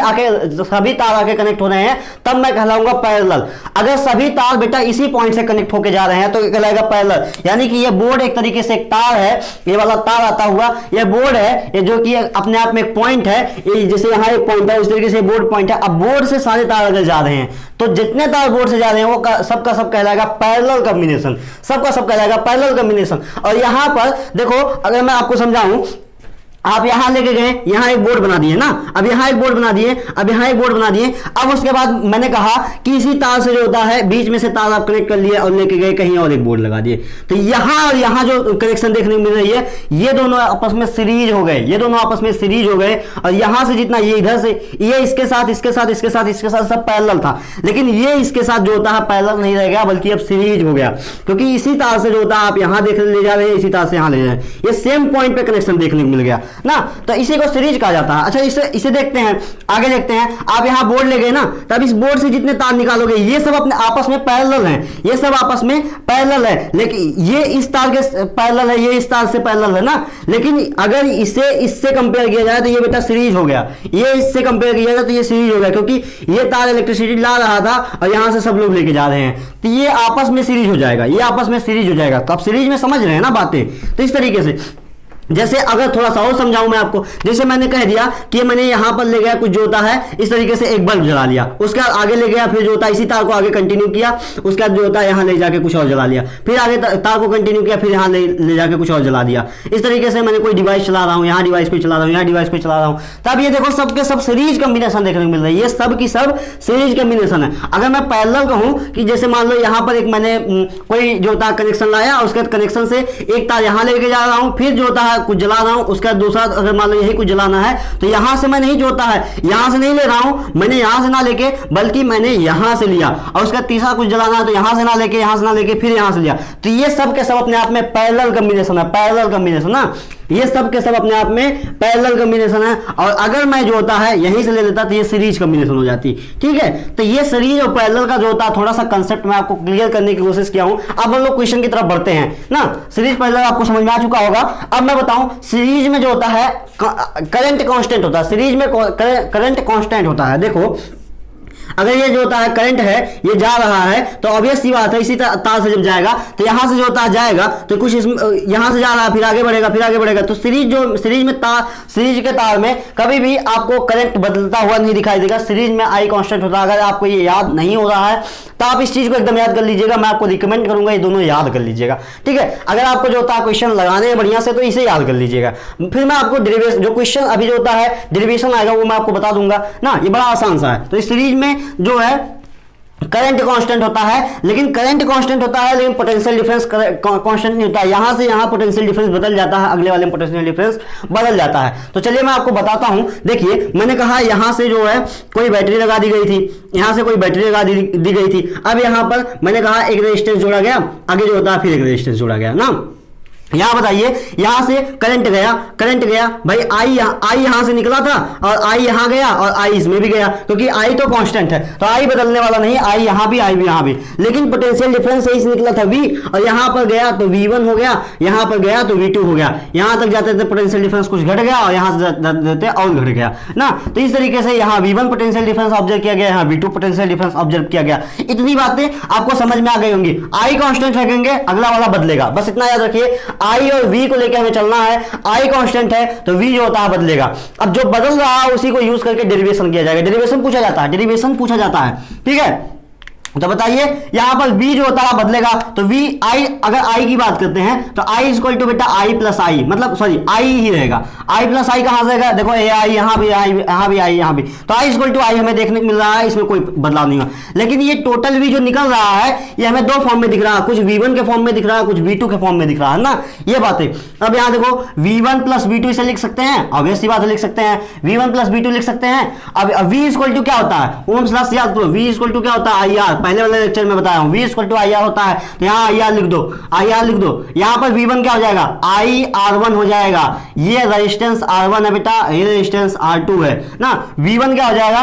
तार आके कनेक्ट हो रहे हैं तब मैं कहलाऊंगा पैरेलल। अगर सभी तार बेटा इसी पॉइंट से कनेक्ट होके जा रहे हैं तो कहलाएगा पैरेलल। यानी कि ये बोर्ड एक तरीके से एक तार है, ये वाला तार आता हुआ ये बोर्ड है, ये जो कि अपने आप में एक पॉइंट है, ये जैसे यहाँ एक पॉइंट है उस तरीके से बोर्ड पॉइंट है। अब बोर्ड से सारे तार अगर जा रहे हैं तो जितने तार बोर्ड से जा रहे हैं वो सबका सब कहलाएगा पैरेलल कॉम्बिनेशन, सबका सब कहलाएगा पैरेलल कॉम्बिनेशन। और यहां पर देखो अगर मैं आपको समझाऊं, आप यहां लेके गए, यहां एक बोर्ड बना दिए ना, अब यहां एक बोर्ड बना दिए, अब यहां एक बोर्ड बना दिए। अब उसके बाद मैंने कहा कि इसी तार से जो होता है बीच में से तार आप कनेक्ट कर लिए और लेके गए कहीं और एक बोर्ड लगा दिए, तो यहां और यहां जो कनेक्शन देखने को मिल रही है ये दोनों आपस में सीरीज हो गए, ये दोनों आपस में सीरीज हो गए। और यहां से जितना ये इधर से ये इसके साथ सब पैरेलल था, लेकिन ये इसके साथ जो होता है पैरेलल नहीं रह गया बल्कि अब सीरीज हो गया, क्योंकि इसी तार से जो होता है आप यहां देख ले जा रहे हैं, इसी तार से यहां ले जा रहे हैं, ये सेम पॉइंट पे कनेक्शन देखने को मिल गया ना, तो इसी को सीरीज कहा जाता है। अच्छा इसे देखते हैं, आगे देखते हैं। आप यहां बोर्ड ले गए ना, तब इस बोर्ड से जितने तार निकालोगे ये सब अपने आपस में पैरेलल हैं, ये सब आपस में पैरेलल है, लेकिन ये इस तार के पैरेलल है, ये इस तार से पैरेलल है ना, लेकिन अगर इसे इससे कंपेयर किया जाए तो ये बेटा सीरीज हो गया, ये इससे कंपेयर किया जाए तो ये सीरीज हो गया, क्योंकि ये तार इलेक्ट्रिसिटी ला रहा था और यहां से सब लोग लेके जा रहे हैं, तो ये आपस में सीरीज हो जाएगा, ये आपस में सीरीज हो जाएगा। तो आप सीरीज में समझ रहे हैं ना बातें, तो इस तरीके से जैसे अगर थोड़ा सा और समझाऊं मैं आपको, जैसे मैंने कह दिया कि मैंने यहां पर ले गया कुछ जो होता है इस तरीके से एक बल्ब जला लिया, उसके बाद आगे ले गया, फिर जो होता है इसी तार को आगे कंटिन्यू किया, उसके बाद जो होता है यहां ले जाके कुछ और जला लिया, फिर आगे तार को कंटिन्यू किया, फिर यहां ले जाके कुछ और जला दिया। इस तरीके से मैंने कोई डिवाइस चला रहा हूं, यहाँ डिवाइस को चला रहा हूं, यहाँ डिवाइस को चला रहा हूं, तब ये देखो सबके सब सीरीज कॉम्बिनेशन देखने को मिल रही है, ये सब की सब सीरीज कॉम्बिनेशन है। अगर मैं पैरेलल कहूं कि जैसे मान लो यहां पर एक मैंने कोई जो होता है कनेक्शन लाया, उसके बाद कनेक्शन से एक तार यहां लेके जा रहा हूं, फिर जो होता है कुछ जला रहा हूं, उसका दूसरा अगर मान लो यही कुछ जलाना है तो यहां से मैं नहीं जो होता है यहां से नहीं ले रहा हूं, मैंने यहां से ना लेके बल्कि मैंने यहां से लिया, और उसका तीसरा कुछ जलाना है तो यहां से ना लेके यहां से ना लेके फिर यहां से लिया। तो ये सब के सब अपने आप में पैरेलल कॉम्बिनेशन है, पैरेलल कॉम्बिनेशन ना, ये सब के सब अपने आप में पैरेलल कॉम्बिनेशन है। और अगर मैं जो होता है यहीं से ले लेता तो ये सीरीज कॉम्बिनेशन हो जाती, ठीक है। तो ये सीरीज और पैरेलल का जो होता है थोड़ा सा कंसेप्ट मैं आपको क्लियर करने की कोशिश किया हूं। अब हम लोग क्वेश्चन की तरफ बढ़ते हैं ना। सीरीज पैरेलल आपको समझ में आ चुका होगा। अब मैं बताऊं सीरीज में जो होता है करंट कांस्टेंट होता है, सीरीज में करंट कांस्टेंट होता है। देखो अगर ये जो होता है करंट है ये जा रहा है तो ऑब्वियस सी बात है इसी तार से जब जाएगा तो यहां से जो होता है जाएगा तो कुछ यहां से जा रहा है फिर आगे बढ़ेगा फिर आगे बढ़ेगा। तो सीरीज में तार, सीरीज के तार में कभी भी आपको करंट बदलता हुआ नहीं दिखाई देगा, सीरीज में आई कांस्टेंट होता है। अगर आपको ये याद नहीं हो रहा है तो आप इस चीज को एकदम याद कर लीजिएगा, मैं आपको रिकमेंड करूंगा ये दोनों याद कर लीजिएगा, ठीक है। अगर आपको जो होता है क्वेश्चन लगाने हैं बढ़िया से तो इसे याद कर लीजिएगा। फिर मैं आपको डेरिवेशन जो क्वेश्चन अभी जो होता है डेरिवेशन आएगा वो मैं आपको बता दूंगा ना, ये बड़ा आसान सा है। तो इस सीरीज में जो है करंट कांस्टेंट होता है, लेकिन करंट कांस्टेंट होता है लेकिन पोटेंशियल डिफरेंस कांस्टेंट नहीं होता है। यहां से यहां पोटेंशियल डिफरेंस बदल जाता है, अगले वाले में पोटेंशियल डिफरेंस बदल जाता है। तो चलिए मैं आपको बताता हूं। देखिए मैंने कहा यहां से जो है कोई बैटरी लगा दी गई थी, यहां से कोई बैटरी लगा दी गई थी। अब यहां पर मैंने कहा एक रेजिस्टेंस जोड़ा गया, आगे जो होता है फिर एक रेजिस्टेंस जोड़ा गया ना। यहां बताइए यहां से करंट गया भाई, आई यहां से निकला था और आई यहां गया और आई इसमें भी गया, क्योंकि आई तो कांस्टेंट है तो आई बदलने वाला नहीं, आई यहां भी यहां भी। लेकिन पोटेंशियल डिफरेंस सही से निकला था V, और यहां पर गया तो V1 हो गया, यहां पर गया तो V2 हो गया। यहां तक जाते थे पोटेंशियल डिफरेंस कुछ घट गया और यहां से जाते और घट गया ना। तो इस तरीके से यहां V1 पोटेंशियल डिफरेंस ऑब्जर्व किया गया, यहां V2 पोटेंशियल डिफरेंस ऑब्जर्व किया गया। इतनी बातें आपको समझ में आ गई होंगी। आई कांस्टेंट रखेंगे अगला वाला बदलेगा, बस इतना याद रखिए। आई और V को लेके हमें चलना है, आई कांस्टेंट है तो V जो होता है बदलेगा। अब जो बदल रहा है उसी को यूज करके डेरिवेशन किया जाएगा, डेरिवेशन पूछा जाता है, ठीक है। तो बताइए यहां पर V जो होता है बदलेगा तो V I, अगर I की बात करते हैं तो I इक्वल टू बेटा I प्लस आई, मतलब सॉरी I ही रहेगा। I प्लस आई कहां से रहेगा, देखो ये I यहां भी I, यहां भी I, यहां भी, तो I इक्वल टू I हमें देखने को मिल रहा है, इसमें कोई बदलाव नहीं हुआ। लेकिन ये टोटल V जो निकल रहा है ये हमें दो फॉर्म में दिख रहा है, कुछ V1 के फॉर्म में दिख रहा है, कुछ V2 के फॉर्म में दिख रहा है ना, ये बातें। अब यहां देखो V1 प्लस V2 इसे लिख सकते हैं, ऑब्वियस सी बात है लिख सकते हैं, V1 प्लस V2 लिख सकते हैं। अब V इक्वल टू क्या होता है, ओम्स लॉ याद करो, V इक्वल टू क्या होता है IR, पहले वाले लेक्चर में बताया हूं, V इक्वल टू IR होता है। तो यहां IR लिख दो, IR लिख दो। यहां पर V1 क्या हो जाएगा, IR1 हो जाएगा। ये रेजिस्टेंस R1 है बेटा, ये रेजिस्टेंस R2 है ना। V1 क्या हो जाएगा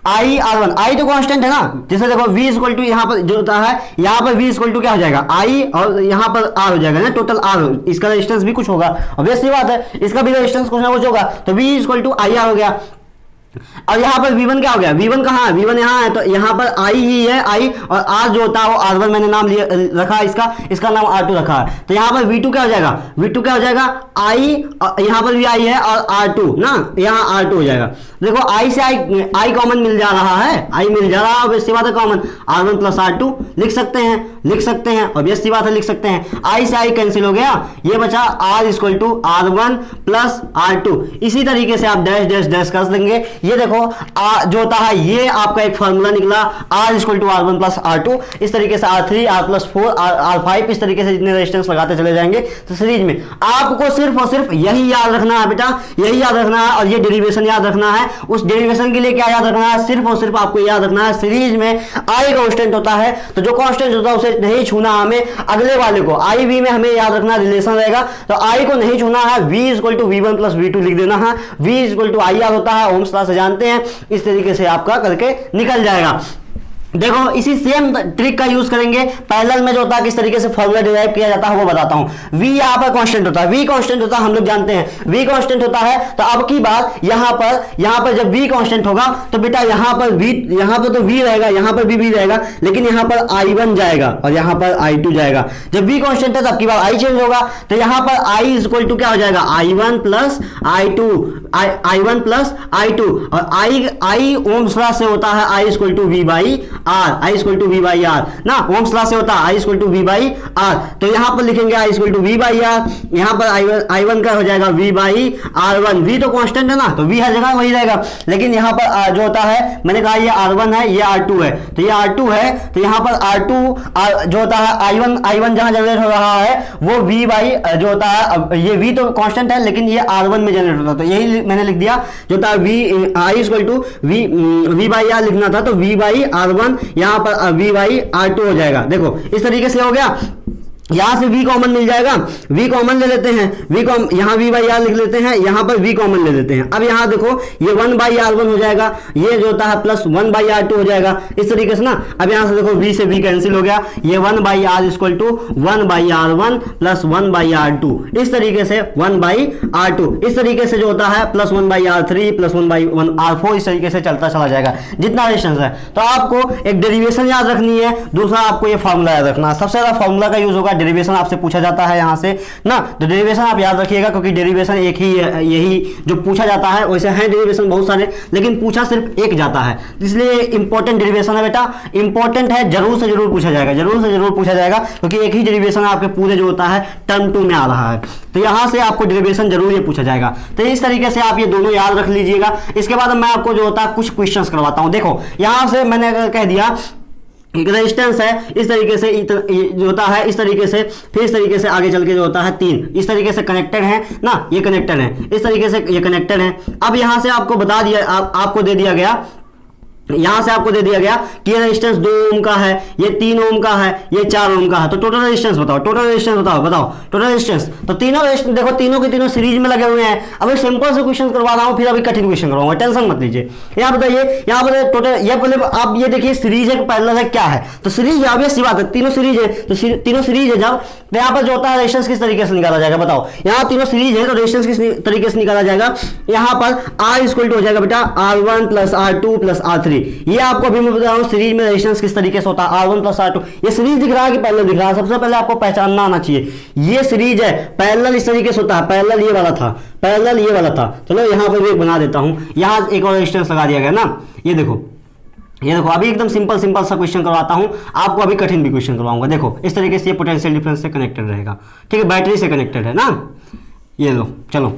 IR1, आई तो कांस्टेंट है ना। जैसे देखो V इक्वल टू यहां पर जो होता है, यहां पर V इक्वल टू क्या हो जाएगा I, और यहां पर R हो जाएगा ना, टोटल R। इसका रेजिस्टेंस भी कुछ होगा, ऑब्वियस सी बात है, इसका भी रेजिस्टेंस कुछ ना कुछ होगा। तो V इक्वल टू IR हो गया। और यहां पर V1 क्या हो गया, V1 कहां है, V1 यहां है, तो यहां पर I ही है, I, और R जो होता है वो R1 मैंने नाम रखा है, इसका नाम R2 रखा है। तो यहां पर V2 क्या हो जाएगा, V2 क्या हो जाएगा I, यहां पर भी I है और R2 ना, यहां R2 हो जाएगा। देखो I से I कॉमन मिल जा रहा है, I मिल जा रहा है, ऑब्वियस सी बात है कॉमन, R1 प्लस R2 लिख सकते हैं, ऑब्वियस सी बात है लिख सकते हैं। I से I कैंसिल हो गया, ये बचा R equal to R1 plus R2। इसी तरीके से आप डैश डैश डैश कर देंगे। ये देखो जो होता है ये आपका एक फॉर्मूला निकला, R equal to R1 plus R2। इस तरीके से R3, R प्लस 4, R5, इस तरीके से जितने रेजिस्टेंस लगाते चले जाएंगे। तो सीरीज में आपको सिर्फ और सिर्फ यही याद रखना है बेटा, यही याद रखना है, और ये डेरिवेशन याद रखना है। उस डेरिवेशन के लिए क्या याद रखना है, सिर्फ और सिर्फ आपको याद रखना है सीरीज में I कांस्टेंट होता है, तो जो कांस्टेंट होता है उसे नहीं छूना हमें, अगले वाले को I V में हमें याद रखना रिलेशन रहेगा, तो I को नहीं छूना है। V equal to V1 plus V2 लिख देना है, V इक्वल टू IR होता है, ओम्स लॉ से जानते हैं। इस तरीके से आपका करके निकल जाएगा। देखो इसी सेम ट्रिक का यूज करेंगे पैरेलल में जो होता है किस तरीके से फॉर्मूला डिराइव किया जाता है वो बताता हूं। v यहां पर कांस्टेंट होता है, v कांस्टेंट होता है, हम लोग जानते हैं v कांस्टेंट होता है। तो अब की बात यहां पर जब v कांस्टेंट होगा तो बेटा यहां पर तो v रहेगा, यहां पर भी v रहेगा, लेकिन यहां पर i1 जाएगा और यहां पर i2 जाएगा। जब v कांस्टेंट है तो अब की बात i चेंज होगा, तो यहां पर i इक्वल टू क्या हो जाएगा, i1 प्लस i2 और i ओम्स लॉ से होता है i equal to v by R, I equal to V by R ना, ओम्स लॉ से होता है I equal to V by R. तो यहां पर लिखेंगे I equal to V by R, यहां पर आई वन का हो जाएगा V by R one. V तो कांस्टेंट है ना, तो वी हर जगह वही रहेगा, लेकिन यहां पर जो होता है, मैंने कहा ये R1 है, ये R2 है, तो ये R2 है, तो यहां पर R2 जो होता है I1 जहां जनरेट हो रहा है वो V बाई जो होता है, ये V तो कांस्टेंट है लेकिन ये R1 में जनरेट होता है, तो यही मैंने लिख दिया जो होता है V I equal to V by R लिखना था, तो V बाई R1 यहां पर v बाई R2 हो जाएगा। देखो इस तरीके से हो गया, यहां से v कॉमन मिल जाएगा, v कॉमन ले लेते हैं, यहां v बाई आर लिख लेते हैं, यहां पर v कॉमन ले लेते हैं। अब यहां देखो ये 1 बाई R1 हो जाएगा, ये जो होता है प्लस 1 बाई R2 हो जाएगा इस तरीके से ना। अब यहां से देखो v से v कैंसिल हो गया, ये 1 by R equal to 1 by R1 plus 1 by R2, इस तरीके से 1 बाई R2, इस तरीके से जो होता है plus 1 by R3 plus 1 by R4, इस तरीके से चलता चला जाएगा जितना रेजिस्टेंस है। तो आपको एक डेरिवेशन याद रखनी है, दूसरा आपको ये फॉर्मूला याद रखना है। सबसे ज्यादा फॉर्मूला का यूज होगा, डेरिवेशन आपसे पूछा जाता है यहां से ना, तो डेरिवेशन आप याद रखिएगा क्योंकि डेरिवेशन एक ही यही जो पूछा जाता है, वैसे है डेरिवेशन बहुत सारे लेकिन पूछा सिर्फ एक जाता है, इसलिए इंपॉर्टेंट डेरिवेशन है बेटा, इंपॉर्टेंट है, जरूर से जरूर पूछा जाएगा, जरूर से जरूर पूछा जाएगा क्योंकि एक ही डेरिवेशन आपके पूरे जो होता है टर्म 2 में आ रहा है, तो यहां से आपको डेरिवेशन जरूर ये पूछा जाएगा। तो इस तरीके से आप ये दोनों याद रख लीजिएगा। इसके बाद मैं आपको जो होता है कुछ क्वेश्चंस करवाता हूं। देखो यहां से मैंने कह दिया एक रेजिस्टेंस है, इस तरीके से जो होता है इस तरीके से, फिर इस तरीके से आगे चल के जो होता है 3 इस तरीके से कनेक्टेड है ना, ये कनेक्टेड है, इस तरीके से ये कनेक्टेड है। अब यहां से आपको बता दिया, आपको दे दिया गया, यहां से आपको दे दिया गया कि ये रेजिस्टेंस 2 ओम का है, ये 3 ओम का है, ये 4 ओम का है, तो टोटल रेजिस्टेंस बताओ, बताओ टोटल रेजिस्टेंस। तो तीनों रेजिस्टेंस देखो, तीनों के तीनों सीरीज में लगे हुए हैं। अभी सिंपल से क्वेश्चन करवा रहा हूं, फिर अभी कठिन क्वेश्चन करवाऊंगा, टेंशन मत लीजिए। यहां बताइए, यहां पर टोटल ये पहले आप ये देखिए सीरीज है कि पैरेलल है, क्या है, तो सीरीज ऑब्वियस सी बात है, तीनों सीरीज है, तो तीनों सीरीज है जब, तो यहां पर जो होता है रेजिस्टेंस किस तरीके से निकाला जाएगा बताओ। यहां तीनों सीरीज है तो रेजिस्टेंस किस तरीके से निकाला जाएगा, यहां पर R इक्वल टू हो जाएगा बेटा R1 plus R2 plus R3। ये आपको मैं बता रहा हूं सीरीज में रेजिस्टेंस किस तरीके से होता है, R1 प्लस R2। ये सीरीज दिख रहा है कि पैरेलल दिख रहा है, सबसे पहले आपको पहचानना आना चाहिए, ये सीरीज है, पैरेलल इस तरीके से होता है, पैरेलल ये वाला था, पैरेलल ये वाला था। चलो यहां पर भी एक बना देता हूं, यहां एक और रेजिस्टेंस लगा दिया गया ना, ये देखो अभी एकदम सिंपल सा क्वेश्चन करवाता हूं आपको, अभी कठिन भी क्वेश्चन करवाऊंगा। देखो इस तरीके से ये पोटेंशियल डिफरेंस से कनेक्टेड रहेगा, ठीक है, बैटरी से कनेक्टेड है ना, ये लो। चलो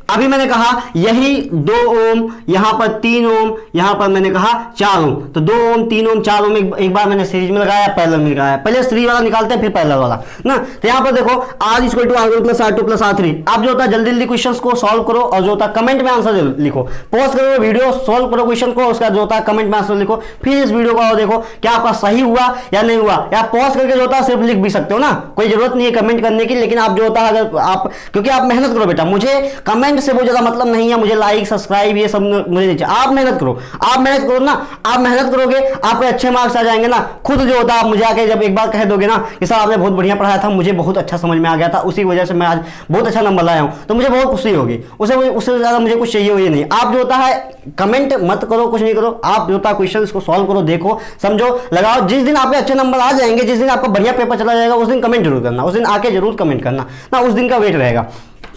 अभी मैंने कहा यही 2 ओम, यहां पर 3 ओम, यहां पर मैंने कहा 4 ओम, तो 2 ओम 3 ओम 4 ओम एक बार मैंने सीरीज में लगाया, पैरेलल में लगाया, पहले सीरीज वाला निकालते हैं फिर पैरेलल वाला ना। तो यहां पर देखो R equal to R1 plus R2 plus R3। आप जो होता है जल्दी जल्दी क्वेश्चंस को सॉल्व करो और जो होता है कमेंट में आंसर लिखो, पॉज करो वीडियो, सॉल्व करो क्वेश्चन को, उसका जो होता है कमेंट में आंसर लिखो, फिर इस वीडियो को देखो क्या आपका सही हुआ या नहीं हुआ, या पॉज करके जो होता है सिर्फ लिख भी सकते हो ना, कोई जरूरत नहीं है कमेंट करने की, लेकिन आप जो होता है अगर आप, क्योंकि आप मेहनत करो बेटा, मुझे कमेंट से बहुत ज्यादा मतलब नहीं है, मुझे लाइक सब्सक्राइब ये सब मुझे नहीं चाहिए, आप मेहनत करो, आप मेहनत करो ना, आप मेहनत करोगे आपके अच्छे मार्क्स आ जाएंगे ना, खुद जो होता है आप मुझे आके जब एक बार कह दोगे ना कि सर आपने बहुत बढ़िया पढ़ाया था, मुझे बहुत अच्छा समझ में आ गया था, उसी वजह से मैं आज बहुत अच्छा नंबर लाया हूं, तो मुझे बहुत खुशी होगी, उससे ज्यादा मुझे कुछ चाहिए हुई नहीं। आप जो होता है कमेंट मत करो, कुछ नहीं करो, आप जो होता है क्वेश्चन को सॉल्व करो, देखो समझो लगाओ, जिस दिन आपके अच्छे नंबर आ जाएंगे, जिस दिन आपका बढ़िया पेपर चला जाएगा, उस दिन कमेंट जरूर करना, उस दिन आके जरूर कमेंट करना ना, उस दिन का वेट रहेगा।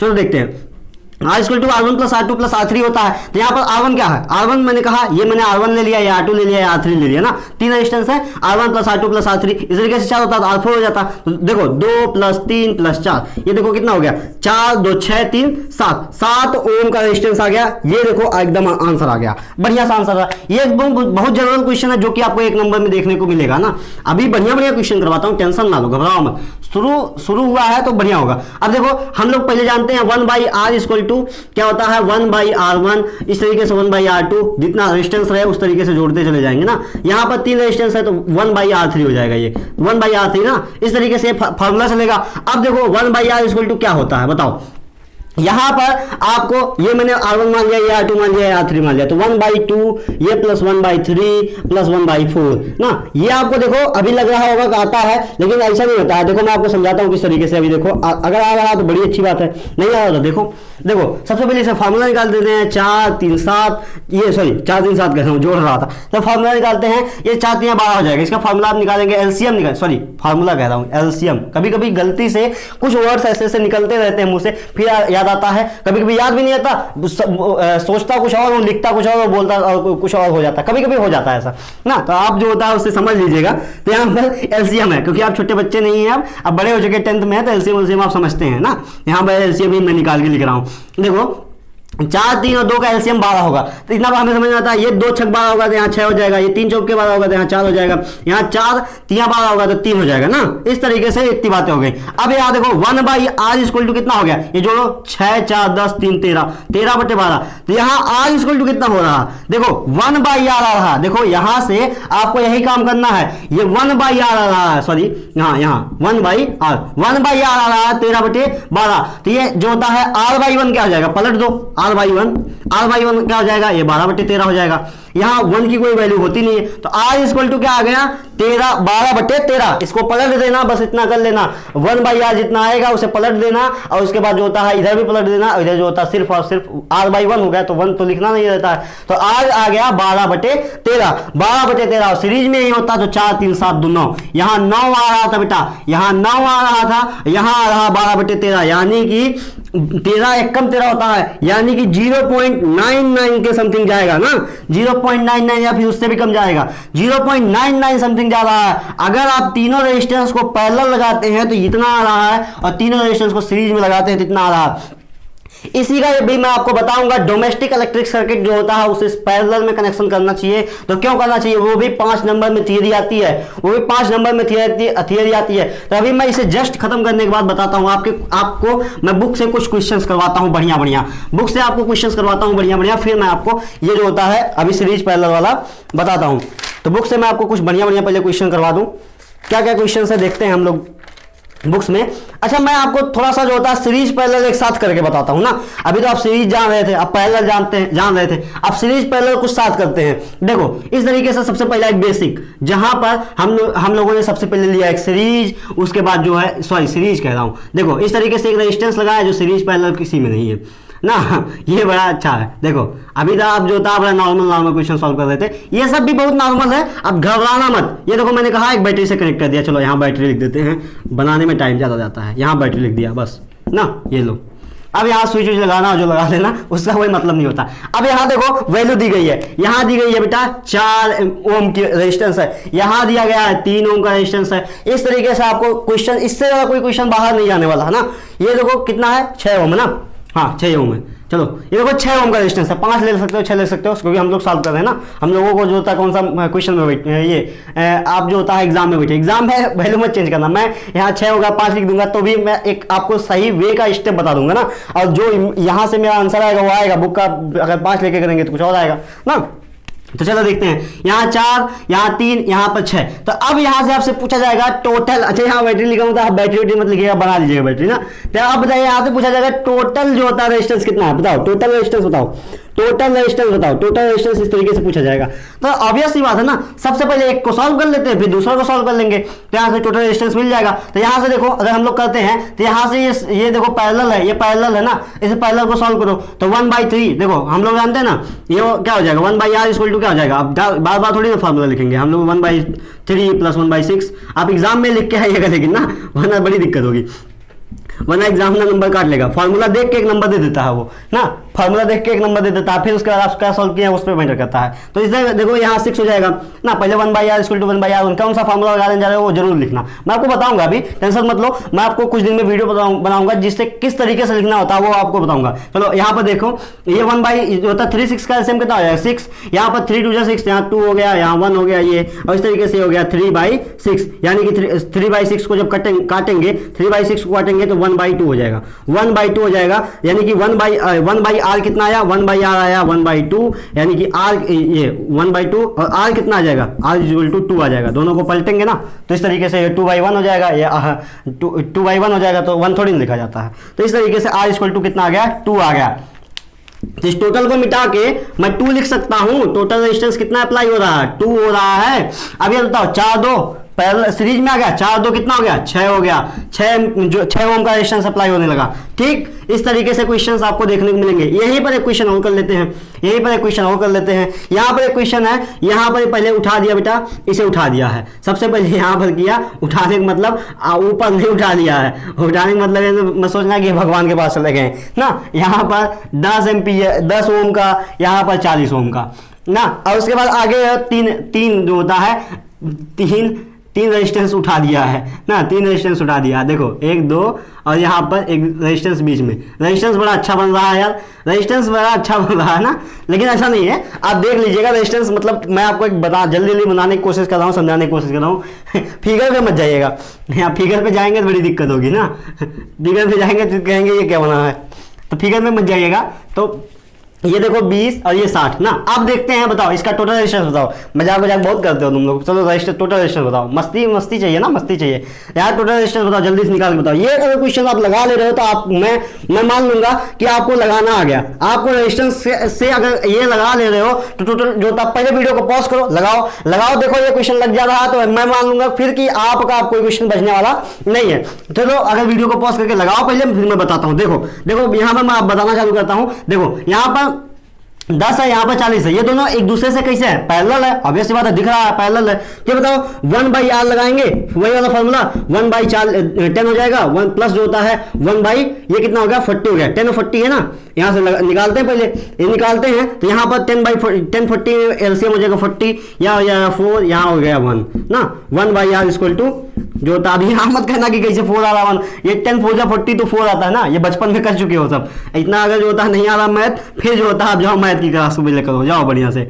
चलो देखते हैं, R equal to R1 plus R2 plus R3 होता है, तो यहाँ पर R1 क्या है, R1 मैंने कहा ये मैंने R1 ले लिया, या R2 ले लिया, या R3 ले लिया ना, 3 रेजिस्टेंस है, R1 plus R2 plus R3, इस तरीके से 4 होता है तो R4 हो जाता। तो देखो 2 प्लस 3 प्लस 4, ये देखो कितना हो गया, 4 2 6 3 7 ओम का रेजिस्टेंस आ गया, ये देखो एकदम आंसर आ गया, बढ़िया सा आंसर है। ये बहुत जनरल क्वेश्चन है जो कि आपको 1 नंबर में देखने को मिलेगा ना। अभी बढ़िया क्वेश्चन करवाता हूँ, टेंशन ना लो, घबराओ मत, शुरू हुआ है तो बढ़िया होगा। अब देखो हम लोग पहले जानते हैं 1 बाई आर इक्वल टू क्या होता है, 1 बाई R1, इस तरीके से 1 बाई R2, जितना रेजिस्टेंस रहे उस तरीके से जोड़ते चले जाएंगे ना। यहाँ पर 3 रेजिस्टेंस है तो 1 बाई R3 हो जाएगा, ये 1 बाई R3 ना, इस तरीके से फार्मूला चलेगा। अब देखो 1 बाई R इक्वल टू क्या होता है बताओ, यहां पर आपको ये मैंने R1 मान लिया, ये R2 मान लिया, R3 मान लिया, तो 1/2 ये प्लस 1/3 प्लस 1/4 ना। ये आपको देखो अभी लग रहा होगा कि आता है, लेकिन ऐसा नहीं होता है। देखो मैं आपको समझाता हूं किस तरीके से। अभी देखो अगर आ रहा तो बड़ी अच्छी बात है, नहीं आ रहा तो देखो सबसे पहले इसे फार्मूला निकाल देते हैं। 4 3 7 ये सॉरी 4 3 7 कह रहा हूं, जोड़ रहा था, तो फार्मूला निकालते हैं। ये 4 3 12 हो जाएगा। इसका फार्मूला आप निकालेंगे, एलसीएम निकाल, सॉरी फार्मूला कह रहा हूं, एलसीएम। कभी कभी गलती से कुछ वर्ड्स ऐसे ऐसे निकलते रहते हैं मुंह से, फिर याद आता है, कभी कभी याद भी नहीं आता, सोचता कुछ और, लिखता कुछ और, बोलता और कुछ और हो जाता है, कभी कभी हो जाता है ऐसा ना। तो आप जो होता है उससे समझ लीजिएगा। तो यहाँ पर एलसीएम है, क्योंकि आप छोटे बच्चे नहीं हैं, अब बड़े हो चुके 10th में है, तो एलसीएम आप समझते हैं ना। यहाँ पर एलसीएम ही मैं निकाल के लिख रहा हूँ। देखो 4 3 और 2 का एलसीएम 12 होगा, तो इतना हमें समझ में आता है। ये 2 छक 12 होगा तो यहाँ 6 हो जाएगा, ये 3 चौक के 12 होगा तो यहाँ 4 हो जाएगा, यहाँ 4 3 12 होगा तो 3 हो जाएगा ना। इस तरीके से इतनी बातें हो गई। अब यहाँ देखो 1/r इक्वल टू कितना हो गया, ये जोड़ो 6 4 10 3 13 13/12। तो यहाँ r इक्वल टू कितना हो रहा, देखो 1/r आ रहा। देखो यहाँ से आपको यही काम करना है, ये 1/r आ रहा है, सॉरी यहाँ 1/r आ रहा है 13/12। तो ये जो होता है r/1 क्या हो जाएगा, पलट दो, r/1 क्या हो जाएगा, ये 12/13 हो जाएगा। यहाँ 1 की कोई वैल्यू होती नहीं है, तो r इक्वल टू क्या आ गया 12/13। इसको पलट देना, बस इतना कर लेना, 1/r जितना आएगा उसे पलट देना, और उसके बाद जो होता है इधर भी पलट देना, इधर जो होता है सिर्फ और सिर्फ r/1 हो गया, तो 1 तो लिखना नहीं रहता है, तो r आ गया 12/13। 12/13 सीरीज में ही होता, तो 4 3 7 2 9, यहाँ 9 आ रहा था बेटा, यहाँ 9 आ रहा था, यहाँ आ रहा 12/13, यानी कि 13 1 कम 13 होता है, यानी कि 0.99 के समथिंग जाएगा ना, 0.99 या फिर उससे भी कम जाएगा, 0.99 समथिंग जा रहा है। अगर आप तीनों रेजिस्टेंस को पैरेलल लगाते हैं तो इतना आ रहा है, और तीनों रेजिस्टेंस को सीरीज में लगाते हैं तो इतना आ रहा है। इसी का भी मैं आपको बताऊंगा, डोमेस्टिक इलेक्ट्रिक सर्किट जो होता है उसे पैरेलल में कनेक्शन करना चाहिए। तो क्यों करना चाहिए, वो भी 5 नंबर में थियरी आती है, वो भी 5 नंबर में थियरी आती है। तो अभी मैं इसे जस्ट खत्म करने के बाद बताता हूं। आपको मैं बुक से कुछ क्वेश्चंस करवाता हूं बढ़िया, बुक से आपको क्वेश्चंस करवाता हूं बढ़िया, फिर मैं आपको ये जो होता है अभी सीरीज पैरेलल वाला बताता हूं। तो बुक से मैं आपको कुछ बढ़िया पहले क्वेश्चन करवा दूं। क्या क्या क्वेश्चन है देखते हैं हम लोग बुक्स में। अच्छा, मैं आपको थोड़ा सा जो होता है सीरीज पैरेलल एक साथ करके बताता हूं ना। अभी तो आप सीरीज जान रहे थे, अब पैरेलल जान रहे थे, अब सीरीज पैरेलल कुछ साथ करते हैं। देखो इस तरीके से सबसे पहला एक बेसिक, जहां पर हम लोगों ने सबसे पहले लिया एक सीरीज, उसके बाद जो है सीरीज कह रहा हूं, देखो इस तरीके से एक रेजिस्टेंस लगाया जो सीरीज पैरेलल किसी में नहीं है ना। ये बड़ा अच्छा है। देखो अभी तो आप जो था बड़ा नॉर्मल क्वेश्चन सॉल्व कर रहे थे, ये सब भी बहुत नॉर्मल है, अब घबराना मत। ये देखो मैंने कहा एक बैटरी से कनेक्ट कर दिया, चलो यहाँ बैटरी लिख देते हैं, बनाने में टाइम ज़्यादा जाता है, यहाँ बैटरी लिख दिया बस ना, ये लो। अब यहाँ स्विच लगाना जो लगा लेना, उसका कोई मतलब नहीं होता। अब यहाँ देखो वैल्यू दी गई है, यहाँ दी गई है बेटा 4 ओम की रेजिस्टेंस है, यहाँ दिया गया है 3 ओम का रेजिस्टेंस है। इस तरीके से आपको क्वेश्चन, इससे ज़्यादा कोई क्वेश्चन बाहर नहीं जाने वाला है ना। ये देखो कितना है 6 ओम है ना, हाँ 6 ओम है। चलो ये देखो 6 ओम का रेजिस्टेंस है, 5 ले सकते हो 6 ले सकते हो, क्योंकि हम लोग सॉल्व कर रहे हैं ना। हम लोगों को जो होता है कौन सा क्वेश्चन में बैठे, ये आप जो होता है एग्जाम में बैठे, एग्जाम में वैल्यू मत चेंज करना। मैं यहाँ 6 होगा 5 लिख दूंगा, तो भी मैं एक आपको सही वे का स्टेप बता दूंगा ना, और जो यहाँ से मेरा आंसर आएगा वो आएगा, बुक का अगर 5 लेके करेंगे तो कुछ और आएगा ना। तो चलो देखते हैं, यहाँ 4, यहाँ 3, यहाँ पर 6। तो अब यहाँ से आपसे पूछा जाएगा टोटल, अच्छा यहाँ बैटरी लिखा होता है, बैटरी मत लिखिएगा, बना लीजिएगा बैटरी ना। तो आप बताइए, यहाँ से पूछा जाएगा टोटल जो होता है रेजिस्टेंस कितना है, बताओ टोटल रेजिस्टेंस बताओ, टोटल रेजिस्टेंस बताओ, टोटल रेजिस्टेंस इस तरीके से पूछा जाएगा। तो ऑब्वियस सी बात है ना, सबसे पहले एक को सॉल्व कर लेते हैं, फिर दूसरा को सॉल्व कर लेंगे, तो यहाँ से टोटल रेजिस्टेंस मिल जाएगा। तो यहाँ से देखो अगर हम लोग करते हैं तो यहाँ से ये देखो पैरेलल है, ये पैरेलल है ना, इसे पैरेलल को सॉल्व करो तो 1/3, देखो हम लोग जानते हैं ना ये क्या हो जाएगा 1/r इक्वल टू क्या हो जाएगा। अब बार बार थोड़ी ना फार्मूला लिखेंगे हम लोग, 1/3 प्लस 1/6 आप एग्जाम में लिख के आइएगा, लेकिन ना वरना बड़ी दिक्कत होगी, वरना एग्जाम में नंबर काट लेगा। फार्मूला देख के एक नंबर दे देता है वो ना, फार्मूला देख के एक नंबर दे देता है, फिर उसके बाद आप क्या सॉल्व किया उस पर मैटर करता है। तो इसलिए देखो यहाँ 6 हो जाएगा ना, पहले 1/r इक्वल टू 1/r, कौन सा फार्मूला लगाने जा रहे हो वो जरूर लिखना, मैं आपको बताऊंगा, अभी टेंशन मत लो, मैं आपको कुछ दिन में वीडियो बनाऊंगा जिससे किस तरीके से लिखना होता है वो आपको बताऊंगा। चलो यहाँ पर देखो ये 1 जो होता है 3 6 का एलसीएम कितना हो जाएगा 6, यहाँ पर 3 2 जा 6, यहाँ 2 हो गया, यहाँ 1 हो गया ये, और इस तरीके से हो गया 3/6, यानी कि 3/6 को जब काटेंगे 3/6 को काटेंगे तो 1/2 हो जाएगा, 1/2 हो जाएगा, यानी कि 1/r आर कितना आया, 1/r आया 1/2, यानी कि आर ये 1/2 और आर कितना आ जाएगा, आर इक्वल टू 2 आ जाएगा। दोनों को पलटेंगे ना तो इस तरीके से ये 2/1 हो जाएगा, ये 2/1 हो जाएगा, तो 1 थोड़ी नहीं लिखा जाता है। तो इस तरीके से आर इक्वल टू कितना आ गया, 2 आ गया। तो इस टोटल को मिटा के मैं 2 लिख सकता हूं। टोटल रेजिस्टेंस कितना अप्लाई हो रहा है, 2 हो रहा है। अब ये बताओ 4 2 पैरेलल सीरीज में आ गया, 4 2 कितना हो गया, 6 हो गया, 6 ओम का रेजिस्टेंस अप्लाई होने लगा। ठीक इस तरीके से क्वेश्चंस आपको देखने को मिलेंगे। यहीं पर एक क्वेश्चन और कर लेते हैं, यहीं पर एक क्वेश्चन और कर लेते हैं। यहाँ पर एक क्वेश्चन है, यहाँ पर पहले उठा दिया बेटा, इसे उठा दिया है। सबसे पहले यहाँ पर किया, उठाने का मतलब ऊपर नहीं उठा दिया है, उठाने का मतलब है मैं सोचना कि भगवान के पास चले गए ना। यहाँ पर 10 एम्पीयर 10 ओम का, यहाँ पर 40 ओम का ना। और उसके बाद आगे तीन जो होता है, तीन रेजिस्टेंस उठा दिया है ना, 3 रेजिस्टेंस उठा दिया। देखो 1 2 और यहाँ पर एक रेजिस्टेंस बीच में। रेजिस्टेंस बड़ा अच्छा बन रहा है यार, रेजिस्टेंस बड़ा अच्छा बन रहा है ना, लेकिन ऐसा नहीं है, आप देख लीजिएगा रेजिस्टेंस। मतलब मैं आपको एक जल्दी बनाने की कोशिश कर रहा हूँ, समझाने की कोशिश कर रहा हूँ। फिगर पे मत जाइएगा, यहाँ फिगर पे जाएंगे तो बड़ी दिक्कत होगी ना। फिगर पे जाएंगे तो कहेंगे ये क्या बना है, तो फिगर में मत जाइएगा। तो ये देखो 20 और ये 60 ना। अब देखते हैं, बताओ इसका टोटल रेजिस्टेंस बताओ। मजाक बहुत करते हो तुम लोग, चलो टोटल रेजिस्टेंस बताओ। मस्ती चाहिए ना, मस्ती चाहिए यार। टोटल रेजिस्टेंस बताओ, जल्दी से निकाल के बताओ। ये अगर क्वेश्चन आप लगा ले रहे हो तो आप मैं मान लूंगा कि आपको लगाना आ गया। आपको रेजिस्टेंस से अगर ये लगा ले रहे हो तो टोटल जो था, पहले वीडियो को पॉज करो, लगाओ, देखो ये क्वेश्चन लग जा रहा है तो मैं मान लूंगा फिर कि आपका कोई क्वेश्चन बचने वाला नहीं है। चलो अगर वीडियो को पॉज करके लगाओ पहले, फिर मैं बताता हूँ। देखो यहाँ पर मैं बताना चालू करता हूँ। देखो यहाँ पर 10 है, यहाँ पर 40 है, ये दोनों एक दूसरे से कैसे है, पैरेलल है। ऑब्वियस बात है, दिख रहा है पैरेलल है। ये बताओ 1/r लगाएंगे, वही वाला फॉर्मूला 1/10 हो जाएगा। 1 प्लस जो होता है 1/ ये कितना हो गया, 40 हो गया। 10 और 40 है ना, यहाँ से निकालते हैं, पहले ये निकालते हैं। तो यहाँ पर 10/40 एलसीएम हो जाएगा 40, यहाँ हो जाएगा 4, यहाँ हो गया 1 ना। 1/r इक्वल टू जो होता है, अभी यहाँ मत कहना कि कैसे 4 आ रहा 1, ये 10 4 40 तो 4 आता है ना, ये बचपन में कर चुके हो सब। इतना अगर जो होता है नहीं आ रहा मैथ, फिर जो होता है आप जाओ मैथ की क्लास को मिले करो, जाओ बढ़िया से।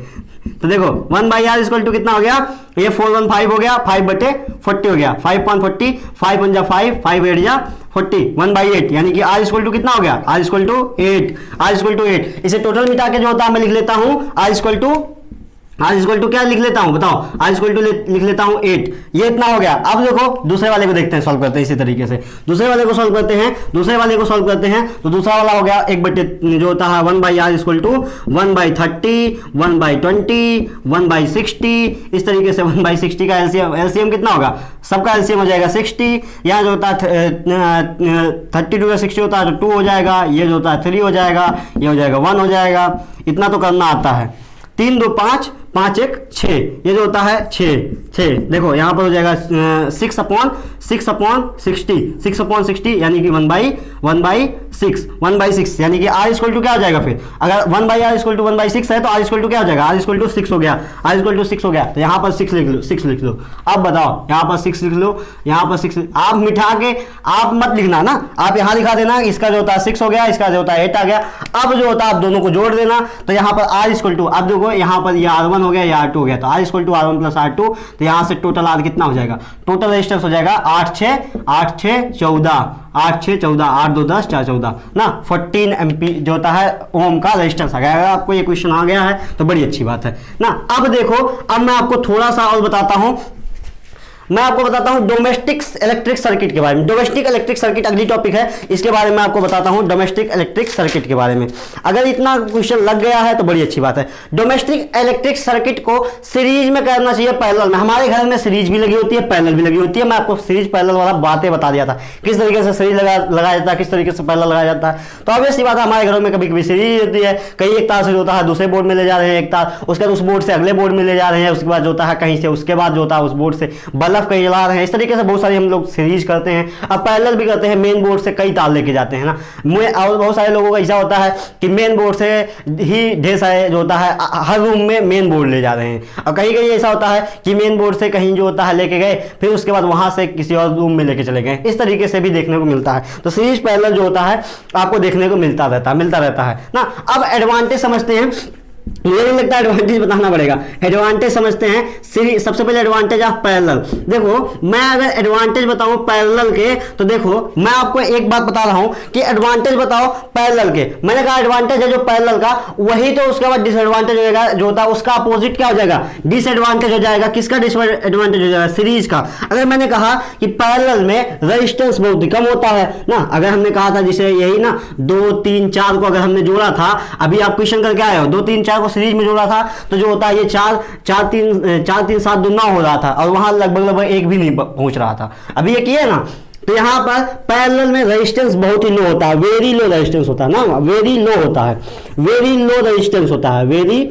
तो देखो 1/r इक्वल टू कितना हो गया, ये 415 हो गया, 5/40 हो गया। 5.40, 5 1 5, 5 8 जा 40, 1/8, यानी कि r इक्वल टू कितना हो गया, r इक्वल टू 8। इसे टोटल मिटा के जो होता है मैं लिख लेता हूं r इक्वल टू क्या लिख लेता हूं, बताओ। r इक्वल टू लिख लेता हूं 8, ये इतना हो गया। अब देखो दूसरे वाले को देखते हैं, सॉल्व करते हैं इसी तरीके से। दूसरे वाले को सॉल्व करते हैं, तो दूसरा वाला हो गया 1/, जो होता है 1/r इक्वल टू 1/30, 1/20, 1/60। इस तरीके से 1/60 का एलसीएम कितना होगा, सबका एलसीएम हो जाएगा 60। यहाँ जो होता है 32 का 60 होता है तो 2 हो जाएगा, ये जो होता है 3 हो जाएगा, ये हो जाएगा 1 हो जाएगा। इतना तो करना आता है। 3 2 5, 5 1 6, ये जो होता है 6। देखो यहाँ पर हो जाएगा 6/60, यानी कि 1/6, यानी कि r इक्वल टू क्या हो जाएगा। फिर अगर 1/r इक्वल टू 1/6 है तो r इक्वल टू क्या हो जाएगा, r इक्वल टू 6 हो गया। r इक्वल टू 6 हो गया, तो यहाँ पर 6 लिख लो। अब बताओ यहाँ पर 6 लिख लो, यहाँ पर 6 आप मिठा के आप मत लिखना ना, आप यहाँ लिखा देना। इसका जो होता है 6 हो गया, इसका जो होता है 8 आ गया। अब जो होता है आप दोनों को जोड़ देना, तो यहाँ पर r इक्वल टू, अब देखो यहाँ पर ये r1 हो गया, ये r2 हो गया, तो r equal to r1 plus r2। तो यहाँ से टोटल r कितना हो जाएगा, टोटल रेजिस्टेंस हो जाएगा 8 6 14, 8 2 10 4 14 ना। 14 एम्पी जो होता है ओम का रेजिस्टेंस आ गया। अगर आपको ये क्वेश्चन आ गया है तो बड़ी अच्छी बात है ना। अब देखो, अब मैं आपको थोड़ा सा और बताता हूं। मैं आपको बताता हूं डोमेस्टिक इलेक्ट्रिक सर्किट के बारे में। डोमेस्टिक इलेक्ट्रिक सर्किट अगली टॉपिक है, इसके बारे में आपको बताता हूं डोमेस्टिक इलेक्ट्रिक सर्किट के बारे में। अगर इतना क्वेश्चन लग गया है तो बड़ी अच्छी बात है। डोमेस्टिक इलेक्ट्रिक सर्किट को सीरीज में करना चाहिए, पैरेलल में। हमारे घर में सीरीज भी लगी होती है, पैरेलल भी लगी होती है। मैं आपको सीरीज पैरेलल वाला बातें बता दिया था, किस तरीके से सीरीज लगाया जाता है, किस तरीके से पैरेलल लगाया जाता है। तो ऑब्वियसली बात है, हमारे घरों में कभी कभी सीरीज होती है, कहीं एक तार से जो होता है दूसरे बोर्ड में ले जा रहे हैं एक तार, उसके बाद उस बोर्ड से अगले बोर्ड में ले जा रहे हैं, उसके बाद जो होता है कहीं से, उसके बाद जो होता है उस बोर्ड से बल्ब कहीं जला रहे हैं। तरीके से बहुत सारी हम लोग सीरीज करते हैं। अब पैरेलल भी करते हैं, मेन बोर्ड से कई तार लेके जाते हैं ना। और बहुत सारे लोगों का ऐसा होता है कि मेन बोर्ड से ही ढेर सारे जो होता है हर रूम में मेन बोर्ड ले जा रहे हैं। और कहीं कहीं ऐसा होता है कि मेन बोर्ड से कहीं जो होता है लेके गए, फिर उसके बाद वहां से किसी और रूम में लेके चले गए। इस तरीके से भी देखने को मिलता है। तो सीरीज पैरेलल जो होता है आपको देखने को मिलता रहता है ना। अब एडवांटेज समझते हैं मुझे नहीं लगता एडवांटेज बताना पड़ेगा, एडवांटेज समझते हैं। सीरीज, सबसे पहले एडवांटेज ऑफ पैरेलल। देखो मैं अगर एडवांटेज बताऊं पैरेलल के, तो देखो मैं आपको एक बात बता रहा हूं कि एडवांटेज बताओ पैरेलल के। मैंने कहा एडवांटेज है जो पैरेलल का, वही तो उसके बाद डिसएडवांटेज हो जाएगा, जो होता है उसका अपोजिट क्या हो जाएगा, डिसएडवांटेज हो जाएगा। किसका डिसएडवांटेज हो जाएगा, सीरीज का। अगर मैंने कहा कि पैरेलल में रेजिस्टेंस बहुत ही कम होता है ना, अगर हमने कहा था जिसे यही ना 2 3 4 को अगर हमने जोड़ा था, अभी आप क्वेश्चन करके आए हो, 2 3 4 को सीरीज में जोड़ा था, तो जो होता है ये 4 3 7 2 9 हो रहा था, और वहां लगभग एक भी नहीं पहुंच रहा था। अभी ये किया ना, तो यहां पर पैरेलल में रेजिस्टेंस बहुत ही लो होता है, वेरी लो रेजिस्टेंस होता है ना, वेरी लो होता है, वेरी लो रेजिस्टेंस होता है, वेरी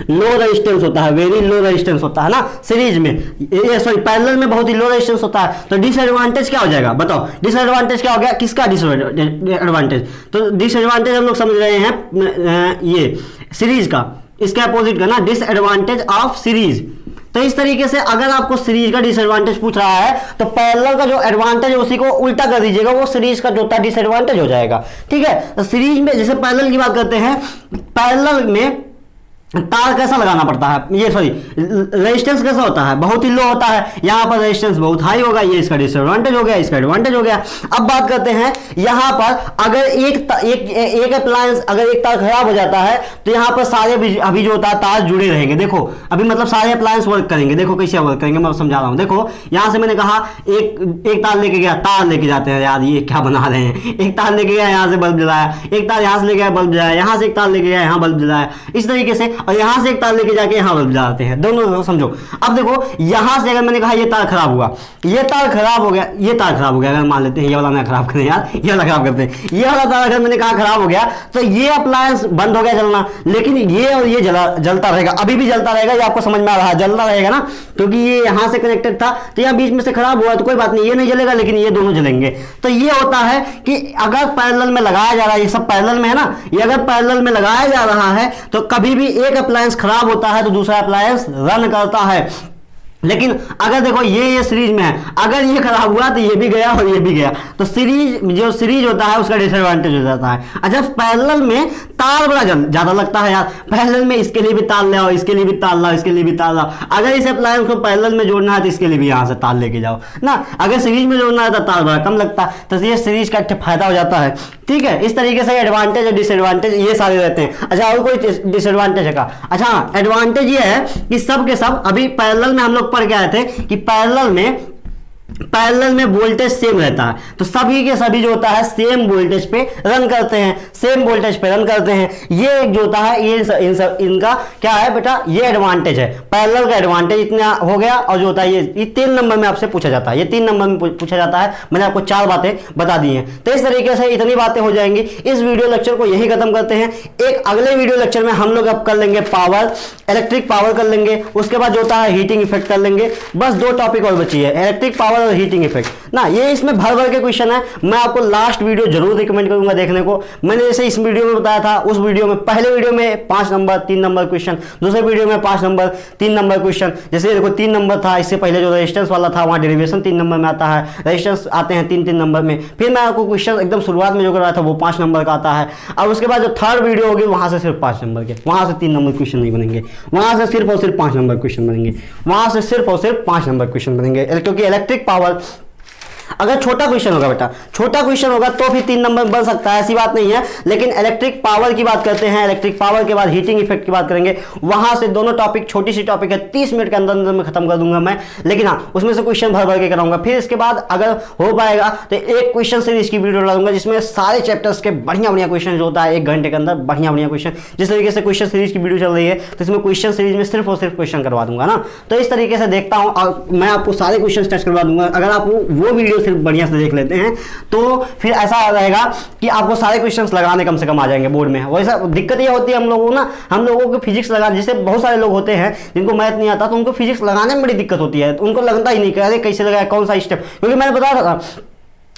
लो रेजिस्टेंस होता है, वेरी लो रेजिस्टेंस होता है ना सीरीज में, ये सॉरी पैरेलल में बहुत ही लो रेजिस्टेंस होता है। तो डिसएडवांटेज क्या हो जाएगा, बताओ डिसएडवांटेज क्या हो गया, किसका डिसएडवांटेज। तो डिसएडवांटेज हम लोग समझ रहे हैं ये सीरीज का, इसके अपोजिट का ना, डिसएडवांटेज ऑफ सीरीज। तो इस तरीके से अगर आपको सीरीज का डिसएडवांटेज पूछ रहा है, तो पैरेलल का जो एडवांटेज है उसी को उल्टा कर दीजिएगा, वो सीरीज का जो होता है डिसएडवांटेज हो जाएगा। ठीक है, तो सीरीज में जैसे पैरेलल की बात करते हैं, पैरेलल में तार कैसा लगाना पड़ता है, ये सॉरी रेजिस्टेंस कैसा होता है, बहुत ही लो होता है। यहां पर रेजिस्टेंस बहुत हाई होगा, ये इसका डिसएडवांटेज हो गया, इसका एडवांटेज हो गया। अब बात करते हैं यहां पर अगर एक अप्लायंस, अगर एक तार खराब हो जाता है, तो यहां पर सारे अभी जो होता है तार जुड़े रहेंगे। देखो अभी मतलब सारे अप्लायंस वर्क करेंगे, देखो कैसे वर्क करेंगे मैं समझा रहा हूं। देखो यहां से मैंने कहा एक तार लेके गया, तार लेके जाते हैं यार, ये क्या बना रहे हैं, एक तार लेके गया यहां से बल्ब जलाया, एक तार यहां से लेके गया बल्ब जलाया, यहां से एक तार लेके गया यहां बल्ब जलाया, इस तरीके से, और यहां से एक तार लेके जाके यहां बल्ब जलाते हैं, दोनों समझो। अब देखो यहां से अगर मैंने कहा ये तार खराब हुआ, ये तार खराब हो गया, ये तार खराब हो गया, अगर मान लेते हैं ये वाला ना खराब करें यार, ये वाला खराब करते हैं, ये वाला तार अगर मैंने कहा खराब हो गया, तो ये अप्लायंस बंद हो गया जलना, लेकिन ये और ये जलता रहेगा, अभी भी जलता रहेगा, ये आपको समझ में आ रहा है, जलता रहेगा ना, क्योंकि ये यहां से कनेक्टेड था, तो यहां बीच में से खराब हुआ तो कोई बात नहीं, ये नहीं जलेगा, लेकिन ये दोनों जलेंगे। तो ये होता है कि अगर पैरेलल में लगाया जा रहा है, ये सब पैरेलल में है ना, ये अगर पैरेलल में लगाया जा रहा है, तो कभी भी एक अप्लायंस खराब होता है तो दूसरा अप्लायंस रन करता है। लेकिन अगर देखो ये सीरीज में है, अगर ये खराब हुआ तो ये भी गया और ये भी गया, तो सीरीज होता है उसका डिसएडवांटेज हो जाता है। अच्छा पैरेलल में तार बड़ा ज्यादा लगता है यार, पैरेलल में इसके लिए भी तार ले आओ, इसके लिए भी तार लाओ, इसके लिए भी तार लाओ। अगर इस अप्लायंस को पैरेलल में जोड़ना है तो इसके लिए भी यहाँ से तार लेके जाओ ना, अगर सीरीज में जोड़ना है तो तार बड़ा कम लगता है, तो ये सीरीज का फायदा हो जाता है। ठीक है, इस तरीके से एडवांटेज और डिसएडवांटेज ये सारे रहते हैं। अच्छा और कोई डिसएडवांटेज है का, अच्छा एडवांटेज ये है कि सब के सब अभी पैरेलल में हम लोग पढ़ के आए थे कि पैरेलल में वोल्टेज सेम रहता है, तो सभी के सभी जो होता है सेम वोल्टेज पे रन करते हैं, सेम वोल्टेज पे रन करते हैं। ये एक जो होता है ये इनका क्या है बेटा, ये एडवांटेज है, पैरेलल का एडवांटेज इतना हो गया। और जो होता है ये 3 नंबर में आपसे पूछा जाता है, ये 3 नंबर में पूछा जाता है। मैंने आपको 4 बातें बता दी हैं, तो इस तरीके से इतनी बातें हो जाएंगी। इस वीडियो लेक्चर को यही खत्म करते हैं। एक अगले वीडियो लेक्चर में हम लोग अब कर लेंगे पावर, इलेक्ट्रिक पावर कर लेंगे, उसके बाद जो होता है हीटिंग इफेक्ट कर लेंगे। बस 2 टॉपिक और बची है, इलेक्ट्रिक पावर और हीटिंग इफेक्ट ना, ये इसमें भर के क्वेश्चन है। मैं आपको लास्ट वीडियो जरूर रिकमेंड करूंगा देखने को। मैंने जैसे इस वीडियो में बताया था, उस वीडियो में पहले वीडियो में 5 नंबर 3 नंबर क्वेश्चन, दूसरे वीडियो में 5 नंबर 3 नंबर क्वेश्चन। जैसे देखो 3 नंबर था, इससे पहले जो रेजिस्टेंस वाला था वहां डेरिवेशन 3 नंबर में आता है, रेजिस्टेंस आते हैं 3 नंबर में। फिर मैं आपको क्वेश्चन एकदम शुरुआत में जो कर रहा था वो 5 नंबर का आता है। और उसके बाद जो थर्ड वीडियो होगी वहां से सिर्फ 5 नंबर के, वहां से 3 नंबर क्वेश्चन नहीं बनेंगे, वहां से सिर्फ और सिर्फ 5 नंबर क्वेश्चन बनेंगे, वहां से सिर्फ और सिर्फ 5 नंबर क्वेश्चन बनेंगे। क्योंकि इलेक्ट्रिक पावर अगर छोटा क्वेश्चन होगा बेटा, छोटा क्वेश्चन होगा तो फिर 3 नंबर बन सकता है, ऐसी बात नहीं है। लेकिन इलेक्ट्रिक पावर की बात करते हैं, इलेक्ट्रिक पावर के बाद हीटिंग इफेक्ट की बात करेंगे, वहां से दोनों टॉपिक, छोटी सी टॉपिक है, 30 मिनट के अंदर अंदर में खत्म कर दूंगा मैं। लेकिन हाँ उसमें से क्वेश्चन भर के कराऊंगा। फिर इसके बाद अगर हो पाएगा तो एक क्वेश्चन सीरीज की वीडियो डालूंगा जिसमें सारे चैप्टर्स के बढ़िया क्वेश्चन जो होता है 1 घंटे के अंदर बढ़िया क्वेश्चन। जिस तरीके से क्वेश्चन सीरीज की वीडियो चल रही है तो इसमें क्वेश्चन सीरीज में सिर्फ और सिर्फ क्वेश्चन करवा दूंगा ना। तो इस तरीके से देखता हूं और मैं आपको सारे क्वेश्चन टेस्ट करवा दूंगा। अगर आप वो वीडियो सिर्फ बढ़िया से देख लेते हैं तो फिर ऐसा रहेगा कि आपको सारे क्वेश्चंस लगाने कम से कम आ जाएंगे बोर्ड में। वैसा दिक्कत ये होती है हम लोगों को फिजिक्स लगाने, जैसे बहुत सारे लोग होते हैं जिनको मैथ नहीं आता तो उनको फिजिक्स लगाने में बड़ी दिक्कत होती है, तो उनको लगता ही नहीं कि अरे कैसे लगाया, कौन सा स्टेप। क्योंकि मैंने बताया था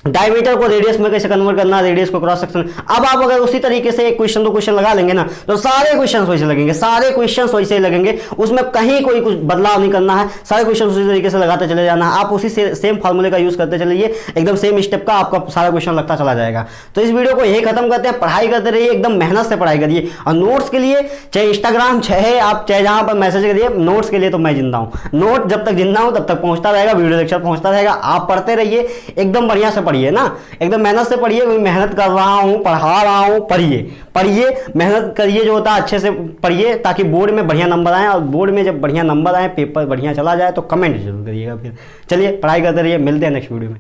डायमीटर को रेडियस में कैसे कन्वर्ट करना, रेडियस को क्रॉस सेक्शन। अब आप अगर उसी तरीके से एक क्वेश्चन दो क्वेश्चन लगा लेंगे ना, तो सारे क्वेश्चन वैसे लगेंगे, सारे क्वेश्चन वैसे ही लगेंगे, उसमें कहीं कोई कुछ बदलाव नहीं करना है, सारे क्वेश्चन उसी तरीके से लगाते चले जाना है। आप उसी सेम फार्मूले का यूज करते चलिए, एकदम सेम स्टेप का आपका सारा क्वेश्चन लगता चला जाएगा। तो इस वीडियो को यही खत्म करते हैं, पढ़ाई करते रहिए, एकदम मेहनत से पढ़ाई करिए। और नोट्स के लिए चाहे इंस्टाग्राम चाहे आप चाहे जहां पर मैसेज करिए, नोट्स के लिए तो मैं जिंदा हूं। नोट जब तक जिंदा हूं तब तक पहुंचता रहेगा, वीडियो लेक्चर पहुंचता रहेगा। आप पढ़ते रहिए, एकदम बढ़िया से पढ़िए ना, एकदम मेहनत से पढ़िए। मैं मेहनत कर रहा हूं, पढ़ा रहा हूं, पढ़िए पढ़िए, मेहनत करिए, जो होता है अच्छे से पढ़िए, ताकि बोर्ड में बढ़िया नंबर आए। और बोर्ड में जब बढ़िया नंबर आए, पेपर बढ़िया चला जाए, तो कमेंट जरूर करिएगा। फिर चलिए पढ़ाई करते रहिए, मिलते हैं नेक्स्ट वीडियो में।